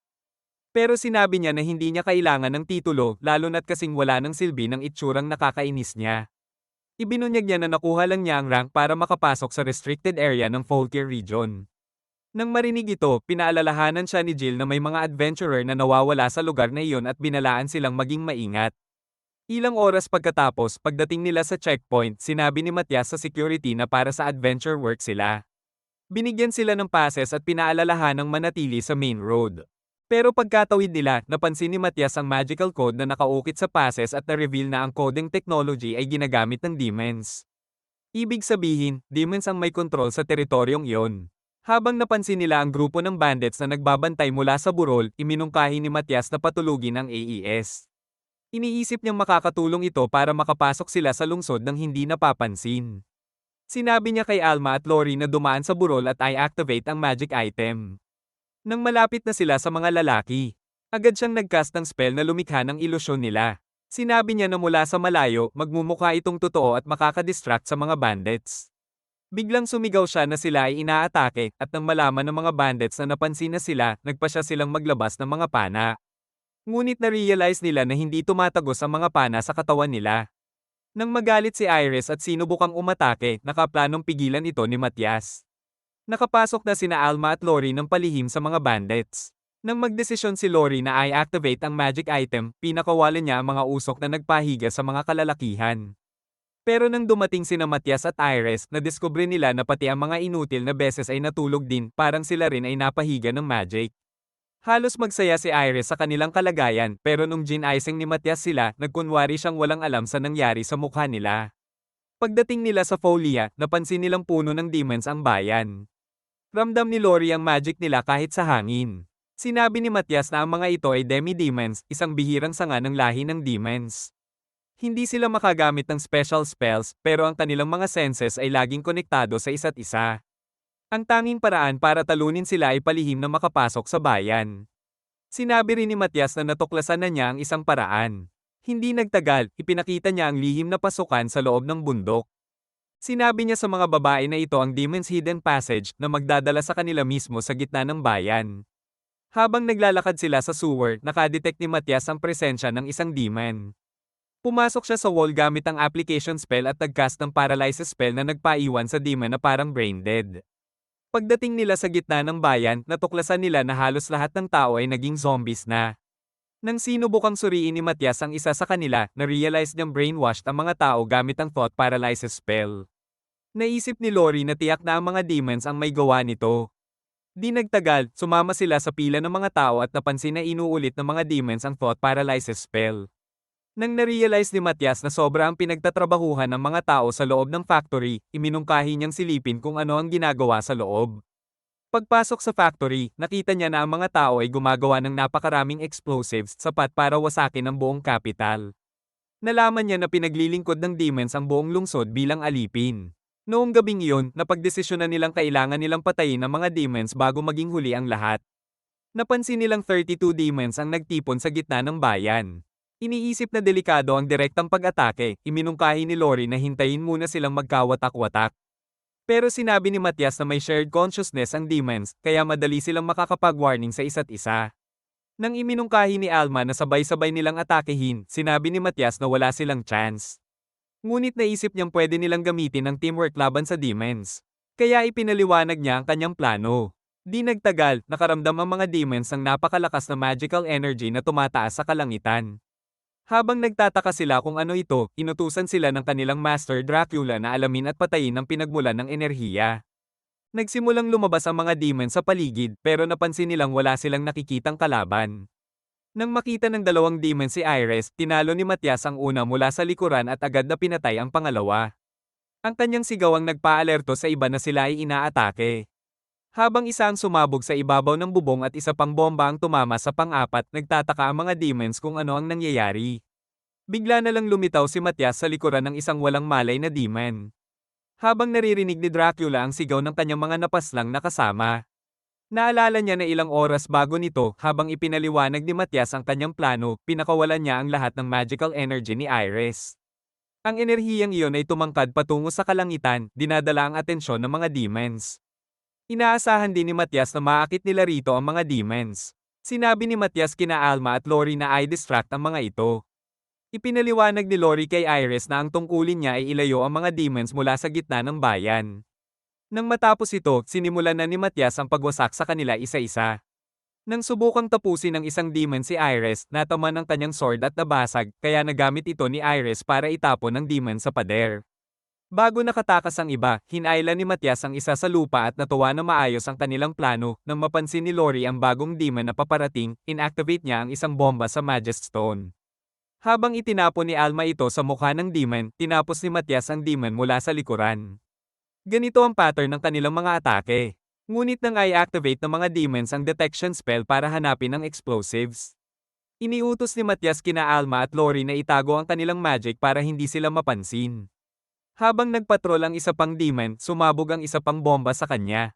Speaker 1: Pero sinabi niya na hindi niya kailangan ng titulo, lalo na't kasing wala ng silbi ng itsurang nakakainis niya. Ibinunyag niya na nakuha lang niya ang rank para makapasok sa restricted area ng Folkier region. Nang marinig ito, pinaalalahanan siya ni Jill na may mga adventurer na nawawala sa lugar na iyon at binalaan silang maging maingat. Ilang oras pagkatapos, pagdating nila sa checkpoint, sinabi ni Matias sa security na para sa adventure work sila. Binigyan sila ng passes at pinaalalahanang manatili sa main road. Pero pagkatawid nila, napansin ni Matias ang magical code na nakaukit sa passes at na-reveal na ang coding technology ay ginagamit ng demons. Ibig sabihin, demons ang may kontrol sa teritoryong iyon. Habang napansin nila ang grupo ng bandits na nagbabantay mula sa burol, iminungkahi ni Matias na patulugin ang AES. Iniisip niyang makakatulong ito para makapasok sila sa lungsod nang hindi napapansin. Sinabi niya kay Alma at Lori na dumaan sa burol at i-activate ang magic item. Nang malapit na sila sa mga lalaki, agad siyang nagcast ng spell na lumikha ng ilusyon nila. Sinabi niya na mula sa malayo, magmumukha itong totoo at makakadistract sa mga bandits. Biglang sumigaw siya na sila ay inaatake, at nang malaman ng mga bandits na napansin na sila, nagpa siya silang maglabas ng mga pana. Ngunit na-realize nila na hindi tumatagos ang mga pana sa katawan nila. Nang magalit si Iris at sinubukang umatake, nakaplanong pigilan ito ni Matias. Nakapasok na sina Alma at Lori ng palihim sa mga bandits. Nang magdesisyon si Lori na i-activate ang magic item, pinakawalan niya ang mga usok na nagpahiga sa mga kalalakihan. Pero nang dumating sina Matias at Iris, nadiskubre nila na pati ang mga inutil na beses ay natulog din, parang sila rin ay napahiga ng magic. Halos magsaya si Iris sa kanilang kalagayan, pero nung gin-icing ni Matias sila, nagkunwari siyang walang alam sa nangyari sa mukha nila. Pagdating nila sa Folia, napansin nilang puno ng demons ang bayan. Ramdam ni Lori ang magic nila kahit sa hangin. Sinabi ni Matias na ang mga ito ay demi-demons, isang bihirang sanga ng lahi ng demons. Hindi sila makagamit ng special spells, pero ang kanilang mga senses ay laging konektado sa isa't isa. Ang tanging paraan para talunin sila ay palihim na makapasok sa bayan. Sinabi rin ni Matias na natuklasan na niya ang isang paraan. Hindi nagtagal, ipinakita niya ang lihim na pasukan sa loob ng bundok. Sinabi niya sa mga babae na ito ang Demon's Hidden Passage na magdadala sa kanila mismo sa gitna ng bayan. Habang naglalakad sila sa sewer, nakadetect ni Matias ang presensya ng isang demon. Pumasok siya sa wall gamit ang application spell at nagcast ng paralysis spell na nagpaiwan sa demon na parang brain dead. Pagdating nila sa gitna ng bayan, natuklasan nila na halos lahat ng tao ay naging zombies na. Nang sinubukang suriin ni Matias ang isa sa kanila, na-realize niyang brainwashed ang mga tao gamit ang thought paralysis spell. Naisip ni Lori na tiyak na ang mga demons ang may gawa nito. Di nagtagal, sumama sila sa pila ng mga tao at napansin na inuulit ng mga demons ang thought paralysis spell. Nang na-realize ni Matias na sobra ang pinagtatrabahuhan ng mga tao sa loob ng factory, iminungkahi niyang silipin kung ano ang ginagawa sa loob. Pagpasok sa factory, nakita niya na ang mga tao ay gumagawa ng napakaraming explosives sapat para wasakin ang buong capital. Nalaman niya na pinaglilingkod ng demons ang buong lungsod bilang alipin. Noong gabing iyon, napagdesisyonan nilang kailangan nilang patayin ang mga demons bago maging huli ang lahat. Napansin nilang 32 demons ang nagtipon sa gitna ng bayan. Iniisip na delikado ang direktang pag-atake, iminungkahi ni Lori na hintayin muna silang magkawatak-watak. Pero sinabi ni Matias na may shared consciousness ang demons, kaya madali silang makakapag-warning sa isa't isa. Nang iminungkahi ni Alma na sabay-sabay nilang atakehin, sinabi ni Matias na wala silang chance. Ngunit naisip niyang pwede nilang gamitin ang teamwork laban sa demons. Kaya ipinaliwanag niya ang kanyang plano. Di nagtagal, nakaramdam ang mga demons ng napakalakas na magical energy na tumataas sa kalangitan. Habang nagtataka sila kung ano ito, inutusan sila ng kanilang Master Dracula na alamin at patayin ang pinagmulan ng enerhiya. Nagsimulang lumabas ang mga demons sa paligid, pero napansin nilang wala silang nakikitang kalaban. Nang makita ng dalawang demon si Iris, tinalo ni Matias ang una mula sa likuran at agad na pinatay ang pangalawa. Ang kanyang sigaw ang nagpaalerto sa iba na sila ay inaatake. Habang isa ang sumabog sa ibabaw ng bubong at isa pang bomba ang tumama sa pang-apat, nagtataka ang mga demons kung ano ang nangyayari. Bigla na lang lumitaw si Matias sa likuran ng isang walang malay na demon. Habang naririnig ni Dracula ang sigaw ng kanyang mga napaslang na kasama. Naalala niya na ilang oras bago nito, habang ipinaliwanag ni Matias ang kanyang plano, pinakawalan niya ang lahat ng magical energy ni Iris. Ang enerhiyang iyon ay tumangkad patungo sa kalangitan, dinadala ang atensyon ng mga demons. Inaasahan din ni Matias na maakit nila rito ang mga demons. Sinabi ni Matias kina Alma at Lori na i-distract ang mga ito. Ipinaliwanag ni Lori kay Iris na ang tungkulin niya ay ilayo ang mga demons mula sa gitna ng bayan. Nang matapos ito, sinimulan na ni Matias ang pagwasak sa kanila isa-isa. Nang subukang tapusin ng isang demon si Iris, nataman ang kanyang sword at nabasag, kaya nagamit ito ni Iris para itapon ng demon sa pader. Bago nakatakas ang iba, hinailan ni Matias ang isa sa lupa at natuwa na maayos ang kanilang plano. Nang mapansin ni Lori ang bagong demon na paparating, inactivate niya ang isang bomba sa Majest Stone. Habang itinapon ni Alma ito sa mukha ng demon, tinapos ni Matias ang demon mula sa likuran. Ganito ang pattern ng kanilang mga atake. Ngunit nang i-activate ng mga demons ang detection spell para hanapin ang explosives. Iniutos ni Matias kina Alma at Lori na itago ang kanilang magic para hindi sila mapansin. Habang nagpatrol ang isa pang demon, sumabog ang isa pang bomba sa kanya.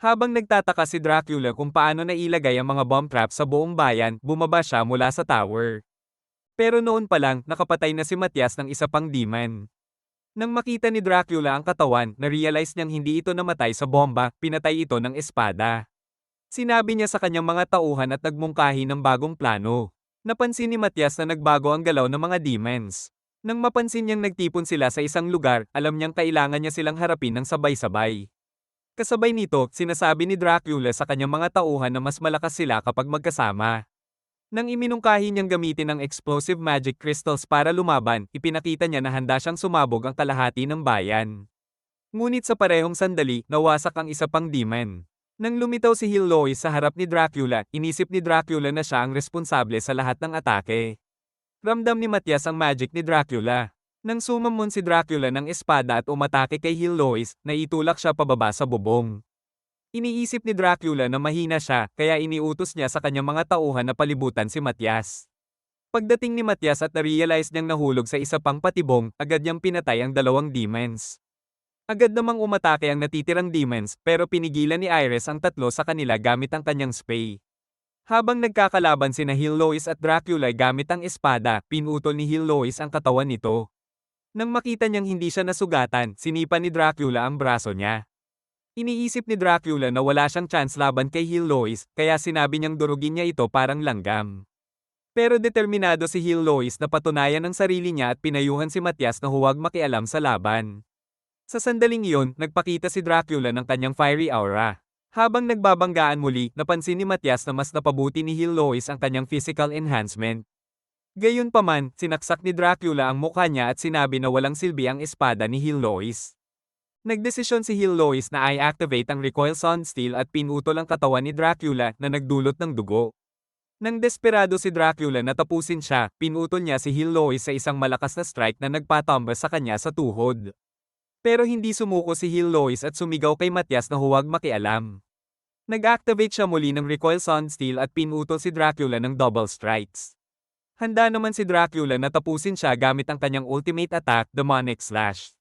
Speaker 1: Habang nagtataka si Dracula kung paano nailagay ang mga bomb trap sa buong bayan, bumaba siya mula sa tower. Pero noon pa lang, nakapatay na si Matias ng isa pang demon. Nang makita ni Dracula ang katawan, na-realize niyang hindi ito namatay sa bomba, pinatay ito ng espada. Sinabi niya sa kanyang mga tauhan at nagmungkahi ng bagong plano. Napansin ni Matias na nagbago ang galaw ng mga demons. Nang mapansin niyang nagtipon sila sa isang lugar, alam niyang kailangan niya silang harapin ng sabay-sabay. Kasabay nito, sinasabi ni Dracula sa kanyang mga tauhan na mas malakas sila kapag magkasama. Nang iminungkahi niyang gamitin ang explosive magic crystals para lumaban, ipinakita niya na handa siyang sumabog ang kalahati ng bayan. Ngunit sa parehong sandali, nawasak ang isa pang demon. Nang lumitaw si Hillois sa harap ni Dracula, inisip ni Dracula na siya ang responsable sa lahat ng atake. Ramdam ni Matias ang magic ni Dracula. Nang sumamon si Dracula ng espada at umatake kay Hillois, naitulak siya pababa sa bubong. Iniisip ni Dracula na mahina siya, kaya iniutos niya sa kanyang mga tauhan na palibutan si Matias. Pagdating ni Matias at na-realize niyang nahulog sa isa pang patibong, agad niyang pinatay ang dalawang demons. Agad namang umatake ang natitirang demons, pero pinigilan ni Iris ang tatlo sa kanila gamit ang kanyang spray. Habang nagkakalaban sina Hillois at Dracula gamit ang espada, pinutol ni Hillois ang katawan nito. Nang makita niyang hindi siya nasugatan, sinipa ni Dracula ang braso niya. Iniisip ni Dracula na wala siyang chance laban kay Hillois, kaya sinabi niyang durugin niya ito parang langgam. Pero determinado si Hillois na patunayan ang sarili niya at pinayuhan si Matias na huwag makialam sa laban. Sa sandaling iyon, nagpakita si Dracula ng kanyang fiery aura. Habang nagbabanggaan muli, napansin ni Matias na mas napabuti ni Hillois ang kanyang physical enhancement. Gayunpaman, sinaksak ni Dracula ang mukha niya at sinabi na walang silbi ang espada ni Hillois. Nagdesisyon si Hillois na i-activate ang Recoil Sun Steel at pinutol ang katawan ni Dracula na nagdulot ng dugo. Nang desperado si Dracula na tapusin siya, pinutol niya si Hillois sa isang malakas na strike na nagpatambas sa kanya sa tuhod. Pero hindi sumuko si Hillois at sumigaw kay Matias na huwag makialam. Nag-activate siya muli ng Recoil Sun Steel at pinutol si Dracula ng double strikes. Handa naman si Dracula na tapusin siya gamit ang kanyang ultimate attack, Demonic Slash.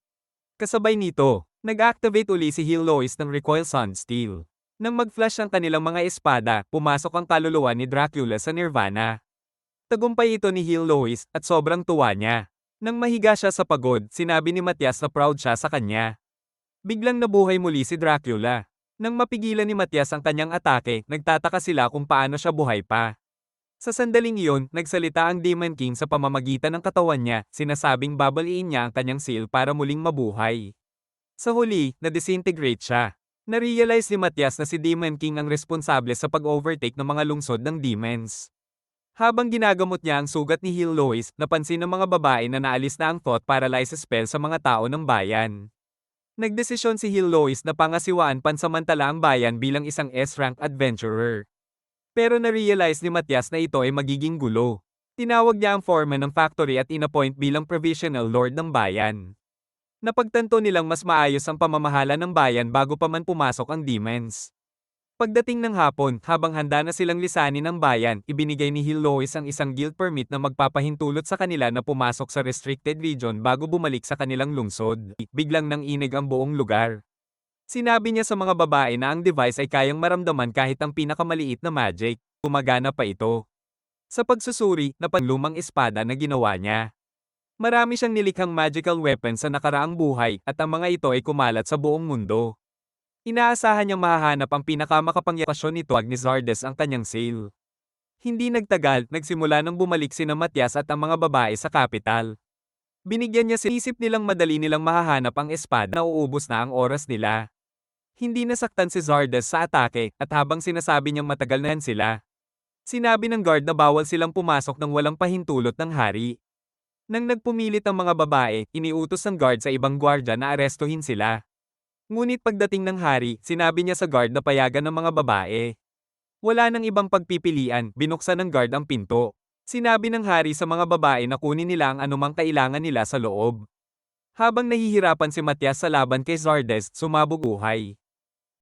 Speaker 1: Kasabay nito, nag-activate uli si Hillois ng Recoil Sun Steel. Nang mag-flash ang kanilang mga espada, pumasok ang kaluluwa ni Dracula sa Nirvana. Tagumpay ito ni Hillois at sobrang tuwa niya. Nang mahiga siya sa pagod, sinabi ni Matias na proud siya sa kanya. Biglang nabuhay muli si Dracula. Nang mapigilan ni Matias ang kanyang atake, nagtataka sila kung paano siya buhay pa. Sa sandaling iyon, nagsalita ang Demon King sa pamamagitan ng katawan niya, sinasabing babaliin niya ang kanyang seal para muling mabuhay. Sa huli, na-disintegrate siya. Na-realize ni Matias na si Demon King ang responsable sa pag-overtake ng mga lungsod ng demons. Habang ginagamot niya ang sugat ni Hillois, napansin ng mga babae na naalis na ang thought paralysis spell sa mga tao ng bayan. Nagdesisyon si Hillois na pangasiwaan pansamantala ang bayan bilang isang S-rank adventurer. Pero na-realize ni Matias na ito ay magiging gulo. Tinawag niya ang foreman ng factory at inappoint bilang provisional lord ng bayan. Napagtanto nilang mas maayos ang pamamahala ng bayan bago pa man pumasok ang demons. Pagdating ng hapon, habang handa na silang lisanin ang bayan, ibinigay ni Hillois ang isang guild permit na magpapahintulot sa kanila na pumasok sa restricted region bago bumalik sa kanilang lungsod. Biglang nanginig ang buong lugar. Sinabi niya sa mga babae na ang device ay kayang maramdaman kahit ang pinakamaliit na magic. Gumagana pa ito. Sa pagsusuri, napanlumang espada na ginawa niya. Marami siyang nilikhang magical weapons sa nakaraang buhay at ang mga ito ay kumalat sa buong mundo. Inaasahan niyang mahahanap ang pinakamakapangyarihan nito ni Zardes ang kanyang sale. Hindi nagtagal, nagsimula nang bumalik sina Matias at ang mga babae sa kapital. Binigyan niya isip nilang madali nilang mahahanap ang espada na uubos na ang oras nila. Hindi nasaktan si Zardes sa atake at habang sinasabi niyang matagal na yan sila. Sinabi ng guard na bawal silang pumasok ng walang pahintulot ng hari. Nang nagpumilit ang mga babae, iniutos ng guard sa ibang gwardya na arestuhin sila. Ngunit pagdating ng hari, sinabi niya sa guard na payagan ng mga babae. Wala nang ibang pagpipilian, binuksan ng guard ang pinto. Sinabi ng hari sa mga babae na kunin nila ang anumang kailangan nila sa loob. Habang nahihirapan si Matias sa laban kay Zardes, sumabog buhay.